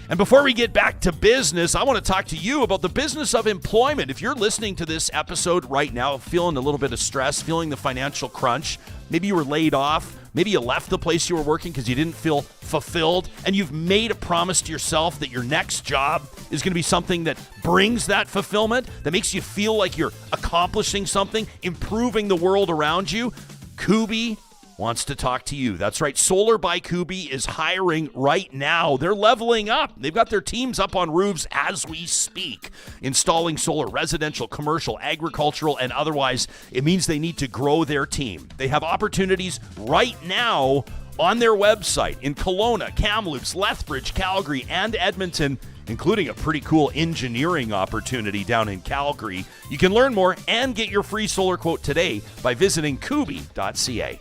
And before we get back to business, I want to talk to you about the business of employment. If you're listening to this episode right now, feeling a little bit of stress, feeling the financial crunch, maybe you were laid off, maybe you left the place you were working because you didn't feel fulfilled, and you've made a promise to yourself that your next job is going to be something that brings that fulfillment, that makes you feel like you're accomplishing something, improving the world around you. Kubi wants to talk to you. That's right. Solar by Kubi is hiring right now. They're leveling up. They've got their teams up on roofs as we speak, installing solar, residential, commercial, agricultural, and otherwise. It means they need to grow their team. They have opportunities right now on their website in Kelowna, Kamloops, Lethbridge, Calgary, and Edmonton, including a pretty cool engineering opportunity down in Calgary. You can learn more and get your free solar quote today by visiting kubi.ca.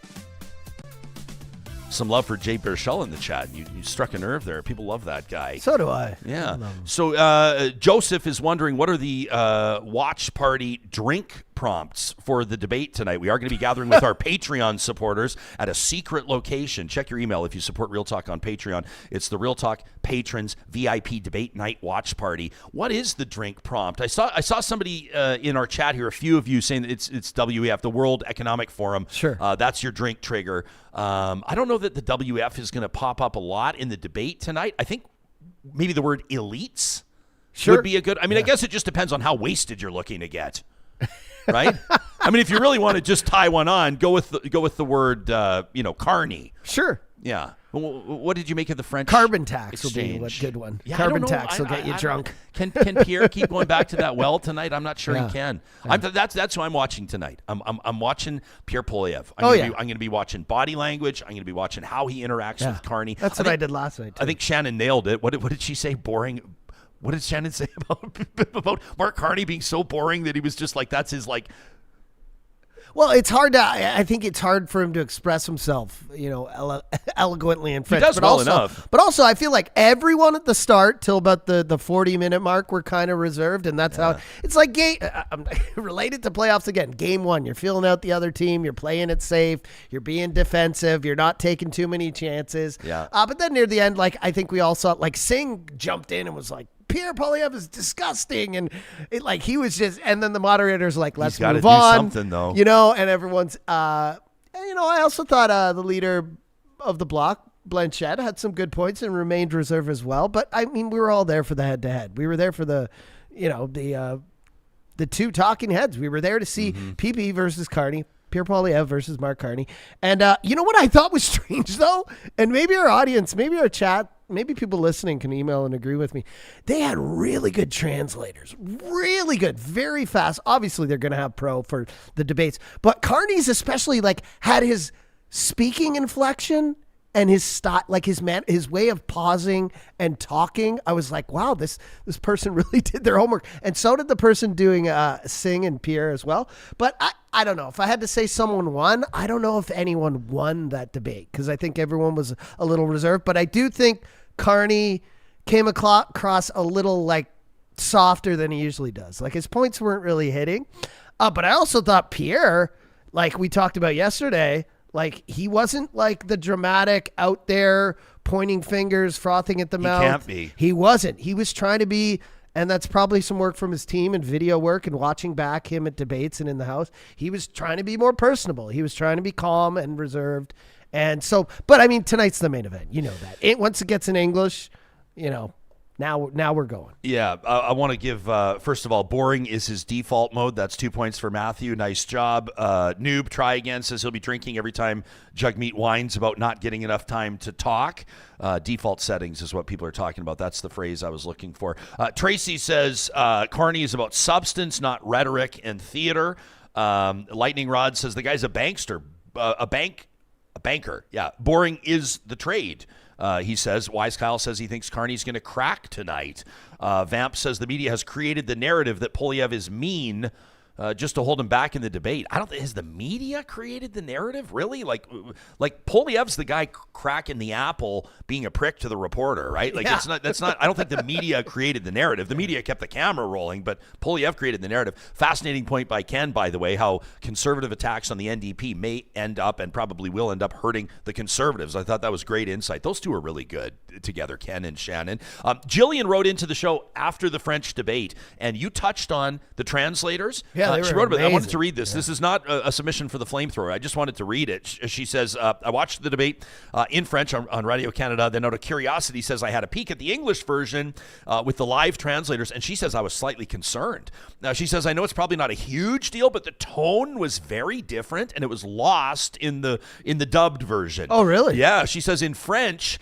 Some love for Jay Berchel in the chat. You struck a nerve there. People love that guy. So do I. Yeah. So Joseph is wondering, what are the watch party drink prompts for the debate tonight? We are going to be gathering with our Patreon supporters at a secret location. Check your email if you support Real Talk on Patreon. It's the Real Talk Patrons VIP Debate Night Watch Party. What is the drink prompt? I saw somebody in our chat here, a few of you saying that it's WEF, the World Economic Forum. Sure. That's your drink trigger. I don't know that the WF is going to pop up a lot in the debate tonight. I think maybe the word elites would be a good. I mean, I guess it just depends on how wasted you're looking to get. Right? I mean, if you really want to just tie one on, go with the word, carny. Sure. Yeah. What did you make of the French carbon tax exchange? Will be a good one. Yeah, carbon tax will get you drunk. Can Pierre keep going back to that well tonight? I'm not sure he can. Yeah. That's who I'm watching tonight. I'm watching Pierre Poilievre. I'm going to be watching body language. I'm going to be watching how he interacts with Carney. That's what I did last night, too. I think Shannon nailed it. What did she say? Boring. What did Shannon say about Mark Carney being so boring that he was just like, that's his like. Well, it's hard I think it's hard for him to express himself, eloquently in French. He does enough. But also, I feel like everyone at the start till about the 40-minute mark were kind of reserved, and that's how it's like. I'm related to playoffs again. Game one, you're feeling out the other team, you're playing it safe, you're being defensive, you're not taking too many chances. Yeah. But then near the end, like I think we all saw, like Singh jumped in and was like, Pierre Poilievre is disgusting, and he was just, and then the moderator's like, let's move on. Something though, and everyone's, I also thought the leader of the bloc, Blanchette, had some good points and remained reserve as well. But I mean, we were all there for the head-to-head. We were there for the two talking heads. We were there to see PP versus Carney, Pierre Poilievre versus Mark Carney. And you know what I thought was strange though, and maybe our audience, maybe our chat, maybe people listening can email and agree with me. They had really good translators, really good, very fast. Obviously, they're going to have pro for the debates, but Carney's especially had his speaking inflection and his style, like his way of pausing and talking, I was like, wow, this person really did their homework. And so did the person doing Singh and Pierre as well. But I don't know. If I had to say someone won, I don't know if anyone won that debate because I think everyone was a little reserved. But I do think Carney came across a little like softer than he usually does. Like his points weren't really hitting. But I also thought Pierre, like we talked about yesterday, like he wasn't like the dramatic out there pointing fingers, frothing at the mouth. He can't be. He wasn't. He was trying to be, and that's probably some work from his team and video work and watching back him at debates and in the house. He was trying to be more personable. He was trying to be calm and reserved. And so, but I mean, tonight's the main event. You know that. Once it gets in English, now we're going. Yeah, I want to give, first of all, boring is his default mode. That's 2 points for Matthew. Nice job. Noob, try again, says he'll be drinking every time Jugmeat whines about not getting enough time to talk. Default settings is what people are talking about. That's the phrase I was looking for. Tracy says Carney is about substance, not rhetoric and theater. Lightning Rod says the guy's a bankster, a banker. Yeah, boring is the trade. He says, Wise Kyle says he thinks Carney's going to crack tonight. Vamp says the media has created the narrative that Poilievre is mean just to hold him back in the debate. I don't think, has the media created the narrative? Really? Like Poilievre's the guy cracking the apple being a prick to the reporter, right? Like that's not, I don't think the media created the narrative. The media kept the camera rolling, but Poilievre created the narrative. Fascinating point by Ken, by the way, how conservative attacks on the NDP may end up and probably will end up hurting the Conservatives. I thought that was great insight. Those two are really good together, Ken and Shannon. Jillian wrote into the show after the French debate, and you touched on the translators. Yeah, she wrote about it. I wanted to read this. Yeah. This is not a submission for the Flamethrower. I just wanted to read it. She says, I watched the debate in French on Radio Canada. Then out of curiosity says I had a peek at the English version with the live translators, and she says I was slightly concerned. Now, she says, I know it's probably not a huge deal, but the tone was very different, and it was lost in the dubbed version. Oh, really? Yeah. She says in French,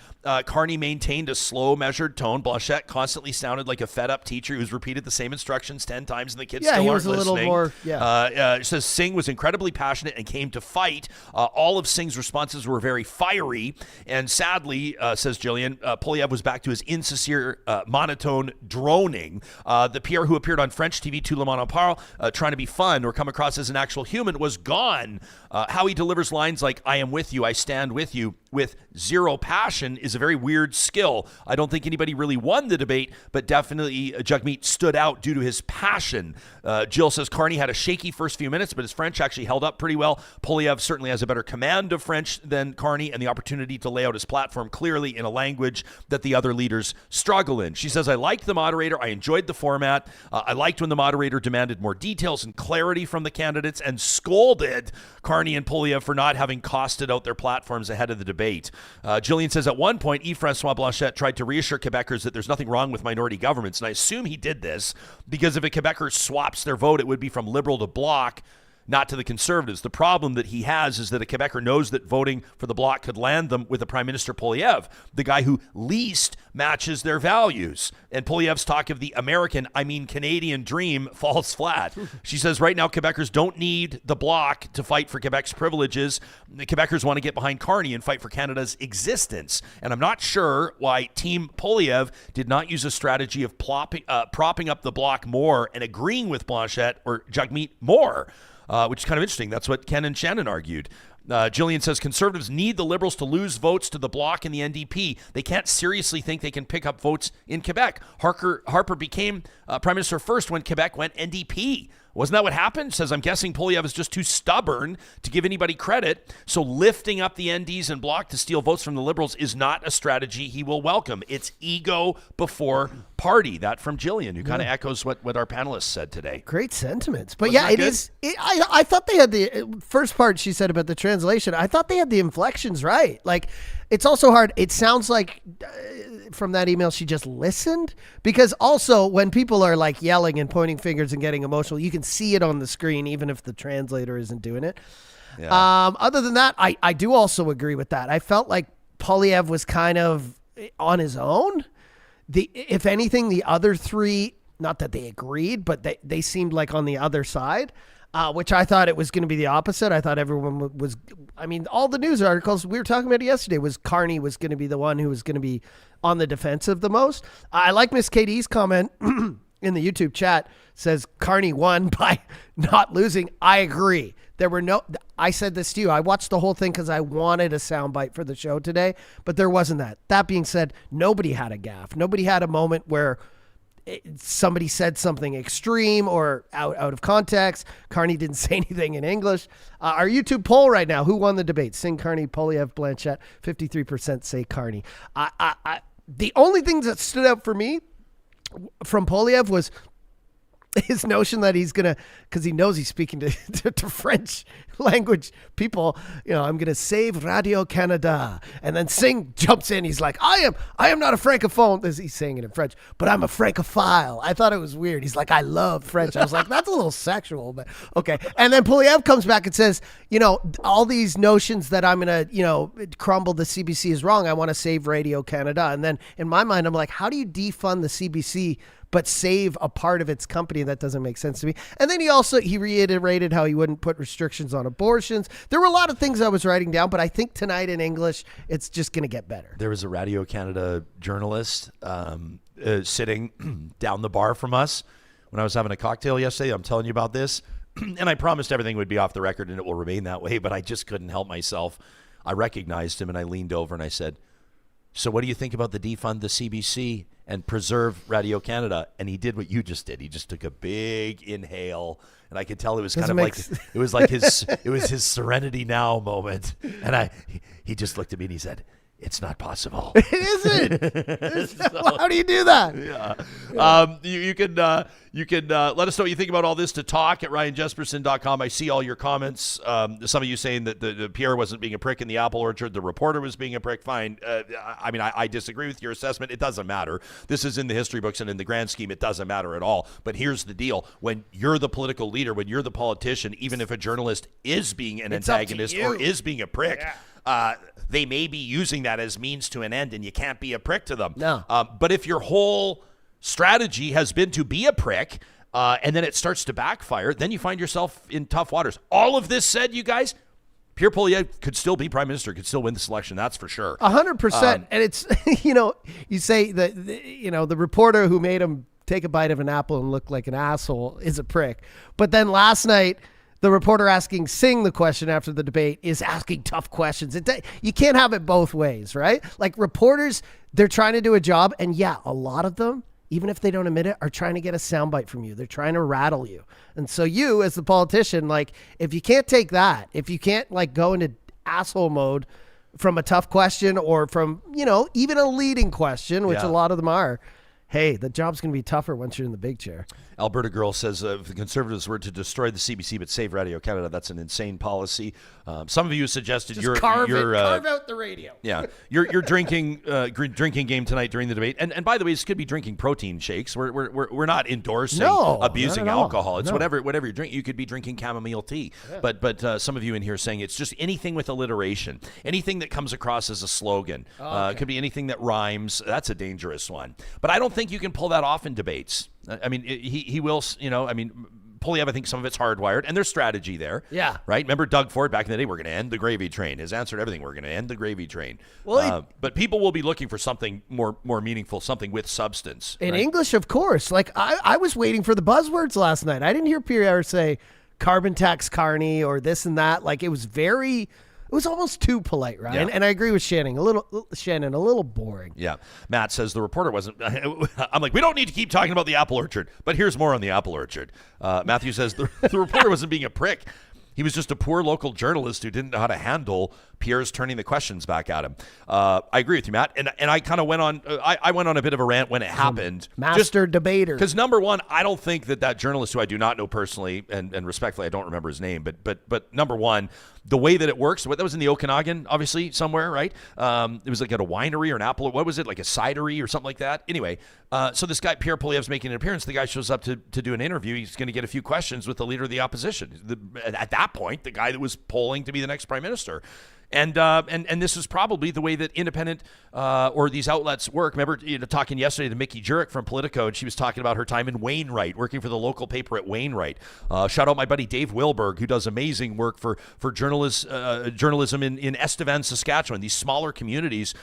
Carney maintained a slow, measured tone. Blanchette constantly sounded like a fed-up teacher who's repeated the same instructions 10 times, and the kids still aren't listening. Yeah, he was a little more, She says Singh was incredibly passionate and came to fight. All of Singh's responses were very fiery, and sadly, says Jillian, Poilievre was back to his insincere, monotone droning. The Pierre who appeared on French TV, Tout le monde en parle, trying to be fun or come across as an actual human, was gone. How he delivers lines like, I am with you, I stand with you, with zero passion is a very weird skill. I don't think anybody really won the debate, but definitely Jugmeat stood out due to his passion. Jill says Carney had a shaky first few minutes, but his French actually held up pretty well. Poilievre certainly has a better command of French than Carney and the opportunity to lay out his platform clearly in a language that the other leaders struggle in. She says, I liked the moderator. I enjoyed the format. I liked when the moderator demanded more details and clarity from the candidates and scolded Carney and Poilievre for not having costed out their platforms ahead of the debate. Jillian says, at one point, Yves-François Blanchet tried to reassure Quebecers that there's nothing wrong with minority governments, and I assume he did this because if a Quebecer swaps their vote, it would be from Liberal to Bloc, not to the Conservatives. The problem that he has is that a Quebecer knows that voting for the Bloc could land them with the Prime Minister Poilievre, the guy who least matches their values. And Poilievre's talk of the American, I mean Canadian dream falls flat. She says right now Quebecers don't need the Bloc to fight for Quebec's privileges. The Quebecers want to get behind Carney and fight for Canada's existence. And I'm not sure why Team Poilievre did not use a strategy of propping up the Bloc more and agreeing with Blanchet or Jugmeat more. Which is kind of interesting. That's what Ken and Shannon argued. Jillian says Conservatives need the Liberals to lose votes to the Bloc and the NDP. They can't seriously think they can pick up votes in Quebec. Harper became Prime Minister first when Quebec went NDP. Wasn't that what happened? Says, I'm guessing Poilievre is just too stubborn to give anybody credit. So lifting up the NDs and Bloc to steal votes from the Liberals is not a strategy he will welcome. It's ego before party. That from Jillian, who kind of echoes what our panelists said today. Great sentiments. But yeah, it is. I thought they had the first part she said about the translation. I thought they had the inflections right. Like, it's also hard. It sounds like from that email she just listened, because also when people are like yelling and pointing fingers and getting emotional, you can see it on the screen even if the translator isn't doing it. Yeah. Other than that, I do also agree with that. I felt like Poilievre was kind of on his own. If anything, the other three, not that they agreed, but they seemed like on the other side. which I thought it was going to be the opposite. I thought everyone was, I mean, all the news articles, we were talking about it yesterday, was Carney was going to be the one who was going to be on the defensive the most. I like Miss KD's comment in the YouTube chat, says Carney won by not losing. I agree. I said this to you. I watched the whole thing because I wanted a soundbite for the show today, but there wasn't that. That being said, nobody had a gaffe. Nobody had a moment where somebody said something extreme or out of context. Carney didn't say anything in English. Our YouTube poll right now, who won the debate? Singh, Carney, Poilievre, Blanchette. 53% say Carney. The only things that stood out for me from Poilievre was his notion that he's going to, because he knows he's speaking to French language people, I'm going to save Radio Canada. And then Singh jumps in. He's like, I am not a francophone. He's saying it in French, but I'm a francophile. I thought it was weird. He's like, I love French. I was like, that's a little sexual, but okay. And then Poilievre comes back and says, all these notions that I'm going to, crumble the CBC is wrong. I want to save Radio Canada. And then in my mind, I'm like, how do you defund the CBC but save a part of its company? That doesn't make sense to me. And then he reiterated how he wouldn't put restrictions on abortions. There were a lot of things I was writing down, but I think tonight in English, it's just going to get better. There was a Radio Canada journalist sitting down the bar from us when I was having a cocktail yesterday. I'm telling you about this. And I promised everything would be off the record and it will remain that way, but I just couldn't help myself. I recognized him and I leaned over and I said, so what do you think about the defund the CBC and preserve Radio Canada? And he did what you just did. He just took a big inhale, and I could tell it was kind of like his Serenity Now moment. And he just looked at me and he said, "It's not possible." It isn't. How do you do that? Yeah. You can let us know what you think about all this to talk at ryanjesperson.com. I see all your comments. Some of you saying that the Pierre wasn't being a prick in the apple orchard. The reporter was being a prick. Fine. I disagree with your assessment. It doesn't matter. This is in the history books, and in the grand scheme, it doesn't matter at all. But here's the deal. When you're the political leader, when you're the politician, even if a journalist is being an antagonist or is being a prick, they may be using that as means to an end, and you can't be a prick to them. No. But if your whole strategy has been to be a prick, and then it starts to backfire, then you find yourself in tough waters. All of this said, you guys, Pierre Poilievre could still be prime minister, could still win the election. That's for sure. 100%. And it's, you say that, the reporter who made him take a bite of an apple and look like an asshole is a prick. But then last night, the reporter asking Singh the question after the debate is asking tough questions. You can't have it both ways, right? Like reporters, they're trying to do a job. And yeah, a lot of them, even if they don't admit it, are trying to get a soundbite from you. They're trying to rattle you. And so you, as the politician, like if you can't take that, if you can't like go into asshole mode from a tough question or from, even a leading question, which a lot of them are, hey, the job's going to be tougher once you're in the big chair. Alberta Girl says if the Conservatives were to destroy the CBC but save Radio Canada, that's an insane policy. Some of you suggested carve out the radio. Yeah, you're drinking game tonight during the debate, and by the way, this could be drinking protein shakes. We're not endorsing abusing alcohol. It's whatever you drink. You could be drinking chamomile tea, but some of you in here saying it's just anything with alliteration, anything that comes across as a slogan. It could be anything that rhymes. That's a dangerous one. But I don't think you can pull that off in debates. I mean, he will, Poilievre, I think some of it's hardwired, and there's strategy there. Yeah. Right? Remember Doug Ford back in the day, we're going to end the gravy train. His answer to everything, we're going to end the gravy train. Well, but people will be looking for something more meaningful, something with substance. In English, of course. Like, I was waiting for the buzzwords last night. I didn't hear Pierre say carbon tax Carney or this and that. Like, it was almost too polite, right? Yeah. And I agree with Shannon, a little boring. Yeah. Matt says the reporter wasn't. I'm like, we don't need to keep talking about the apple orchard, but here's more on the apple orchard. Matthew says the reporter wasn't being a prick. He was just a poor local journalist who didn't know how to handle Pierre's turning the questions back at him. I agree with you, Matt. And I kind of went on. I went on a bit of a rant when it happened. Master debater. Because number one, I don't think that journalist who I do not know personally and respectfully, I don't remember his name. But number one, the way that it works, that was in the Okanagan, obviously somewhere, right? It was like at a winery or an apple. What was it? Like a cidery or something like that. Anyway, so this guy Pierre Poilievre's making an appearance. The guy shows up to do an interview. He's going to get a few questions with the leader of the opposition. At that point, the guy that was polling to be the next prime minister. And this is probably the way that independent or these outlets work. Remember, talking yesterday to Mickey Jurek from Politico, and she was talking about her time in Wainwright, working for the local paper at Wainwright. Shout out my buddy Dave Wilberg, who does amazing work for journalism in Estevan, Saskatchewan. These smaller communities,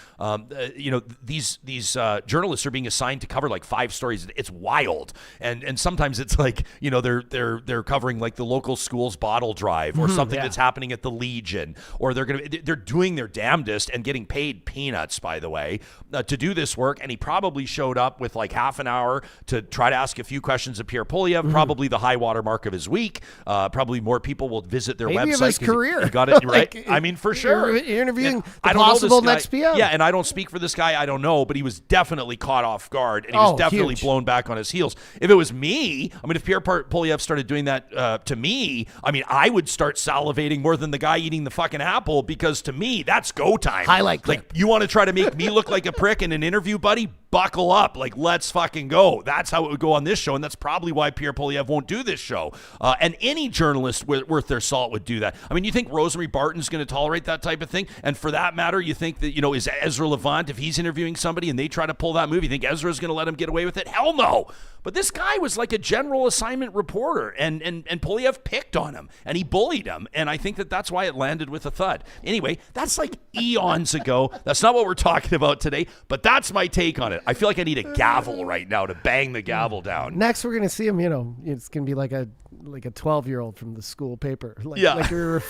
these journalists are being assigned to cover like 5 stories. It's wild, and sometimes it's like they're covering like the local school's bottle drive or something that's happening at the Legion, or they're doing their damnedest and getting paid peanuts, by the way, to do this work. And he probably showed up with like half an hour to try to ask a few questions of Pierre Poilievre, probably the high water mark of his week. Probably more people will visit their Maybe website. Of his career. He got it right. I mean, for sure. You're interviewing the possible next PM. Yeah, and I don't speak for this guy. I don't know, but he was definitely caught off guard, and he was definitely blown back on his heels. If it was me, I mean, if Pierre Poilievre started doing that to me, I mean, I would start salivating more than the guy eating the fucking apple, because to me, that's go time. Highlight clip. Like, you want to try to make me look like a prick in an interview, buddy? Buckle up. Like, let's fucking go. That's how it would go on this show, and that's probably why Pierre Poilievre won't do this show. And any journalist worth their salt would do that. I mean, you think Rosemary Barton's going to tolerate that type of thing? And for that matter, you think that, is Ezra Levant, if he's interviewing somebody and they try to pull that move, you think Ezra's going to let him get away with it? Hell no. But this guy was like a general assignment reporter, and Poilievre picked on him, and he bullied him, and I think that's why it landed with a thud. Anyway, that's like eons ago. That's not what we're talking about today, but that's my take on it. I feel like I need a gavel right now to bang the gavel down. Next, we're going to see him, it's going to be like a 12-year-old from the school paper. Like you're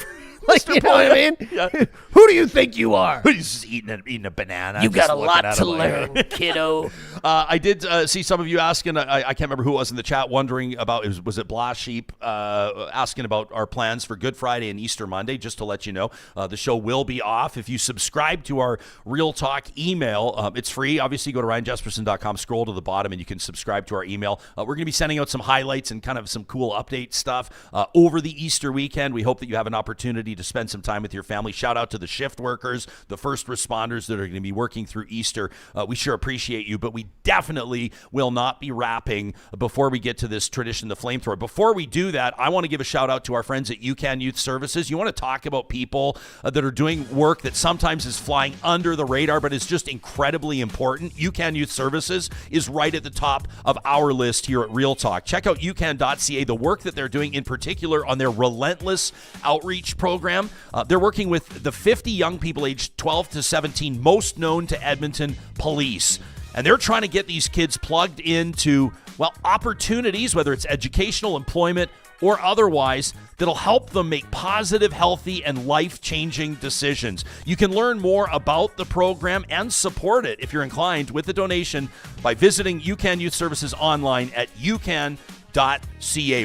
like, you know what I mean? Yeah. Who do you think you are? Who's eating a banana? You got a lot to learn, kiddo. I did see some of you asking, I can't remember who it was in the chat, wondering about, was it Blas Sheep, asking about our plans for Good Friday and Easter Monday. Just to let you know, the show will be off. If you subscribe to our Real Talk email, it's free. Obviously, go to ryanjesperson.com, scroll to the bottom, and you can subscribe to our email. We're going to be sending out some highlights and kind of some cool update stuff over the Easter weekend. We hope that you have an opportunity to spend some time with your family. Shout out to the shift workers, the first responders that are going to be working through Easter. We sure appreciate you, but we definitely will not be wrapping before we get to this tradition, the Flamethrower. Before we do that, I want to give a shout out to our friends at UCAN Youth Services. You want to talk about people that are doing work that sometimes is flying under the radar, but is just incredibly important. UCAN Youth Services is right at the top of our list here at Real Talk. Check out ucan.ca, the work that they're doing in particular on their Relentless outreach program. They're working with the 50 young people aged 12 to 17 most known to Edmonton police. And they're trying to get these kids plugged into, opportunities, whether it's educational, employment, or otherwise, that'll help them make positive, healthy, and life-changing decisions. You can learn more about the program and support it, if you're inclined, with a donation by visiting UCAN Youth Services online at ucan.ca.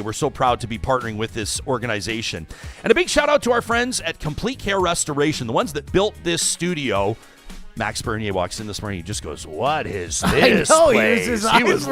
We're so proud to be partnering with this organization. And a big shout out to our friends at Complete Care Restoration, the ones that built this studio. Max Bernier walks in this morning. He just goes, "What is this I know, place?" He was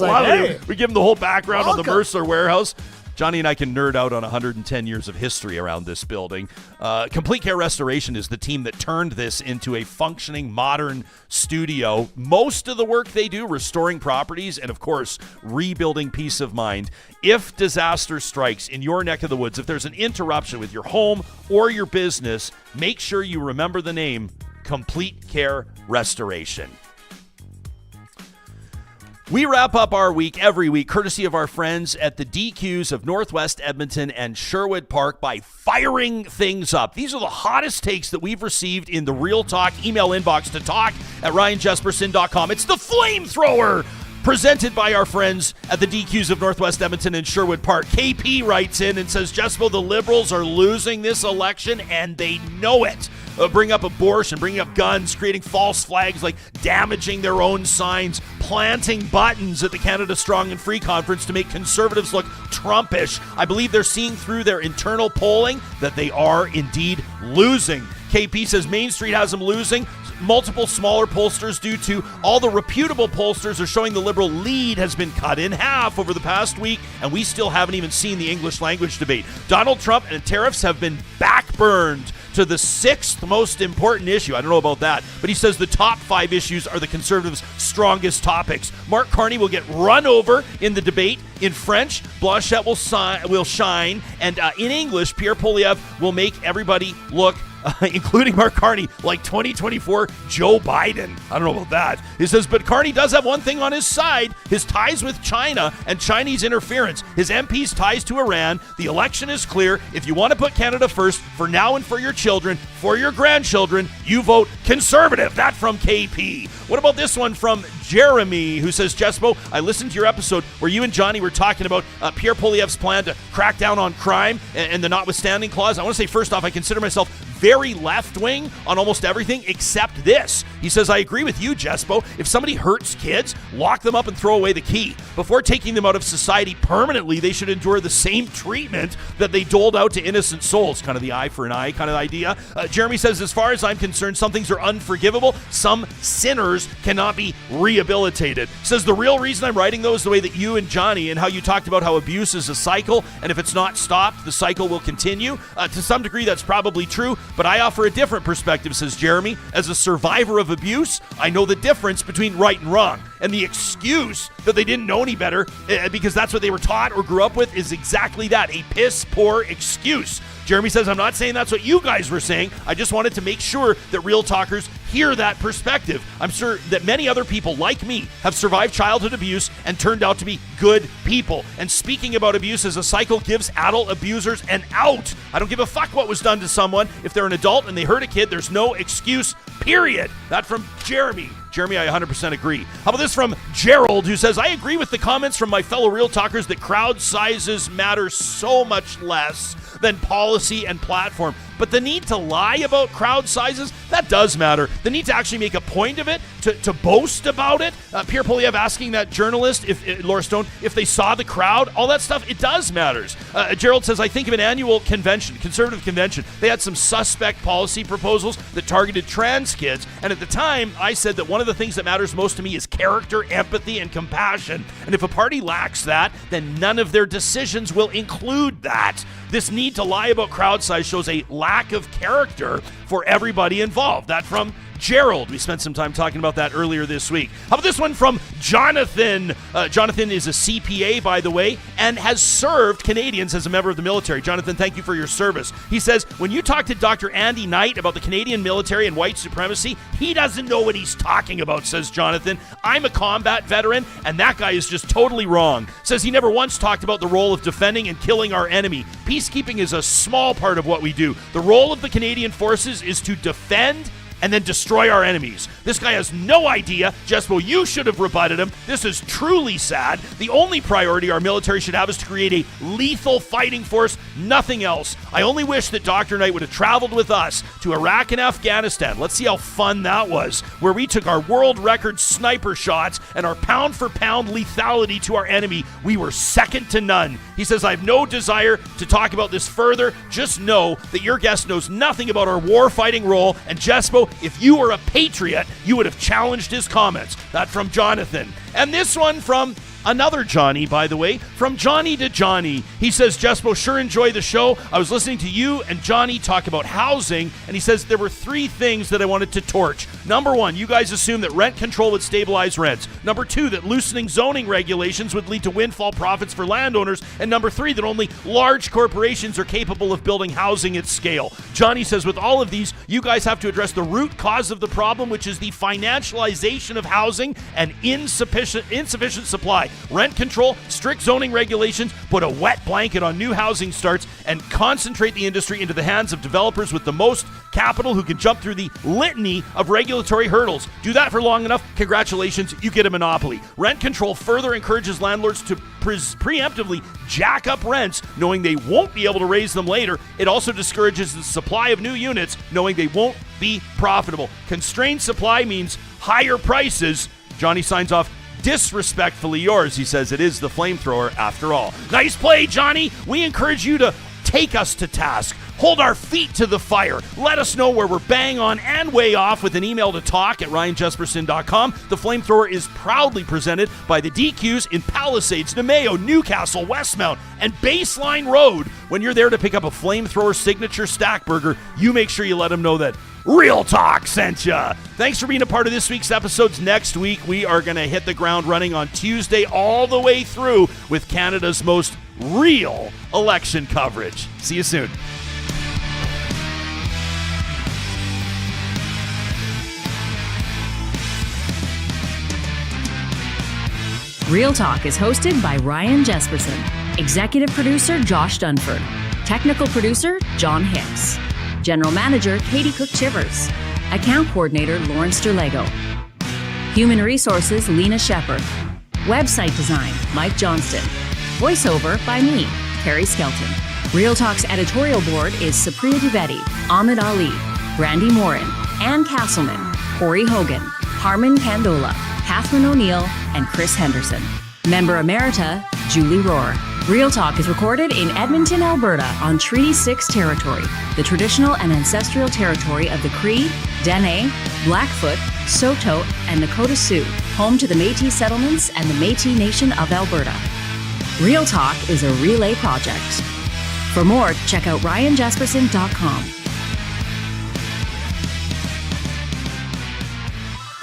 loving it. We give him the whole background on the Mercer warehouse. Johnny and I can nerd out on 110 years of history around this building. Complete Care Restoration is the team that turned this into a functioning modern studio. Most of the work they do, restoring properties and, of course, rebuilding peace of mind. If disaster strikes in your neck of the woods, if there's an interruption with your home or your business, make sure you remember the name Complete Care Restoration. We wrap up our week every week courtesy of our friends at the DQs of Northwest Edmonton and Sherwood Park by firing things up. These are the hottest takes that we've received in the Real Talk email inbox to talk@ryanjesperson.com. It's the Flamethrower, presented by our friends at the DQs of Northwest Edmonton and Sherwood Park. KP writes in and says, Jespo, the Liberals are losing this election and they know it. Bring up abortion, bringing up guns, creating false flags, like damaging their own signs, planting buttons at the Canada Strong and Free Conference to make conservatives look Trumpish. I believe they're seeing through their internal polling that they are indeed losing. KP says Main Street has them losing. Multiple smaller pollsters due to all the reputable pollsters are showing the Liberal lead has been cut in half over the past week, and we still haven't even seen the English language debate. Donald Trump and tariffs have been backburned to the 6th most important issue. I don't know about that, but he says the top 5 issues are the Conservatives' strongest topics. Mark Carney will get run over in the debate. In French, Blanchette will shine, and in English, Pierre Poilievre will make everybody look including Mark Carney, like 2024 Joe Biden. I don't know about that. He says, but Carney does have one thing on his side, his ties with China and Chinese interference. His MP's ties to Iran. The election is clear. If you want to put Canada first, for now and for your children, for your grandchildren, you vote Conservative. That from KP. What about this one from Jeremy, who says, Jespo, I listened to your episode where you and Johnny were talking about Pierre Poilievre's plan to crack down on crime and the notwithstanding clause. I want to say, first off, I consider myself very left-wing on almost everything except this. He says, I agree with you, Jespo. If somebody hurts kids, lock them up and throw away the key. Before taking them out of society permanently, they should endure the same treatment that they doled out to innocent souls. Kind of the eye for an eye kind of idea. Jeremy says, as far as I'm concerned, some things are unforgivable. Some sinners cannot be rehabilitated. Says, the real reason I'm writing though is the way that you and Johnny and how you talked about how abuse is a cycle, and if it's not stopped, the cycle will continue. To some degree, that's probably true, but I offer a different perspective, says Jeremy. As a survivor of abuse, I know the difference between right and wrong. And the excuse that they didn't know any better because that's what they were taught or grew up with is exactly that, a piss-poor excuse. Jeremy says, I'm not saying that's what you guys were saying. I just wanted to make sure that real talkers hear that perspective. I'm sure that many other people like me have survived childhood abuse and turned out to be good people. And speaking about abuse as a cycle gives adult abusers an out. I don't give a fuck what was done to someone. If they're an adult and they hurt a kid, there's no excuse, period. That from Jeremy. Jeremy, I 100% agree. How about this from Gerald, who says, I agree with the comments from my fellow Real Talkers that crowd sizes matter so much less than policy and platform. But the need to lie about crowd sizes, that does matter. The need to actually make a point of it, to boast about it. Pierre Poilievre asking that journalist, Laura Stone, if they saw the crowd, all that stuff, it does matters. Gerald says, I think of an annual convention, conservative convention. They had some suspect policy proposals that targeted trans kids. And at the time, I said that one of the things that matters most to me is character, empathy, and compassion. And if a party lacks that, then none of their decisions will include that. This need to lie about crowd size shows a lack of character for everybody involved. That from Gerald. We spent some time talking about that earlier this week. How about this one from Jonathan? Jonathan is a CPA, by the way, and has served Canadians as a member of the military. Jonathan, thank you for your service. He says, when you talk to Dr. Andy Knight about the Canadian military and white supremacy, he doesn't know what he's talking about, says Jonathan. I'm a combat veteran, and that guy is just totally wrong. Says he never once talked about the role of defending and killing our enemy. Peacekeeping is a small part of what we do. The role of the Canadian forces is to defend and then destroy our enemies. This guy has no idea. Jespo, you should have rebutted him. This is truly sad. The only priority our military should have is to create a lethal fighting force, nothing else. I only wish that Dr. Knight would have traveled with us to Iraq and Afghanistan. Let's see how fun that was, where we took our world record sniper shots and our pound for pound lethality to our enemy. We were second to none. He says, I have no desire to talk about this further. Just know that your guest knows nothing about our war fighting role, and Jespo, if you were a patriot, you would have challenged his comments. That from Jonathan. And this one from another Johnny, by the way, from Johnny to Johnny. He says, Jespo, sure enjoy the show. I was listening to you and Johnny talk about housing, and he says there were three things that I wanted to torch. Number one, you guys assume that rent control would stabilize rents. Number two, that loosening zoning regulations would lead to windfall profits for landowners. And number three, that only large corporations are capable of building housing at scale. Johnny says, with all of these, you guys have to address the root cause of the problem, which is the financialization of housing and insufficient supply. Rent control, strict zoning regulations, put a wet blanket on new housing starts, and concentrate the industry into the hands of developers with the most capital who can jump through the litany of regulatory hurdles. Do that for long enough, congratulations, you get a monopoly. Rent control further encourages landlords to preemptively jack up rents, knowing they won't be able to raise them later. It also discourages the supply of new units, knowing they won't be profitable. Constrained supply means higher prices. Johnny signs off, disrespectfully yours. He says it is the Flamethrower after all. Nice play, Johnny. We encourage you to take us to task. Hold our feet to the fire. Let us know where we're bang on and way off with an email to talk@ryanjesperson.com. The Flamethrower is proudly presented by the DQs in Palisades, Nemeo, Newcastle, Westmount, and Baseline Road. When you're there to pick up a Flamethrower signature stack burger, you make sure you let them know that Real Talk sent ya. Thanks for being a part of this week's episodes. Next week, we are going to hit the ground running on Tuesday all the way through with Canada's most real election coverage. See you soon. Real Talk is hosted by Ryan Jesperson. Executive producer Josh Dunford. Technical producer John Hicks. General manager Katie Cook-Chivers. Account coordinator Lawrence Derlego. Human resources Lena Shepard. Website design Mike Johnston. Voiceover by me, Terry Skelton. Real Talk's editorial board is Supriya Dwivedi, Ahmed Ali, Brandy Morin, Ann Castleman, Corey Hogan, Harman Candola, Catherine O'Neill, and Chris Henderson. Member Emerita, Julie Rohr. Real Talk is recorded in Edmonton, Alberta on Treaty 6 territory, the traditional and ancestral territory of the Cree, Dene, Blackfoot, Saulteaux, and Nakota Sioux, home to the Métis settlements and the Métis Nation of Alberta. Real Talk is a relay project. For more, check out ryanjesperson.com.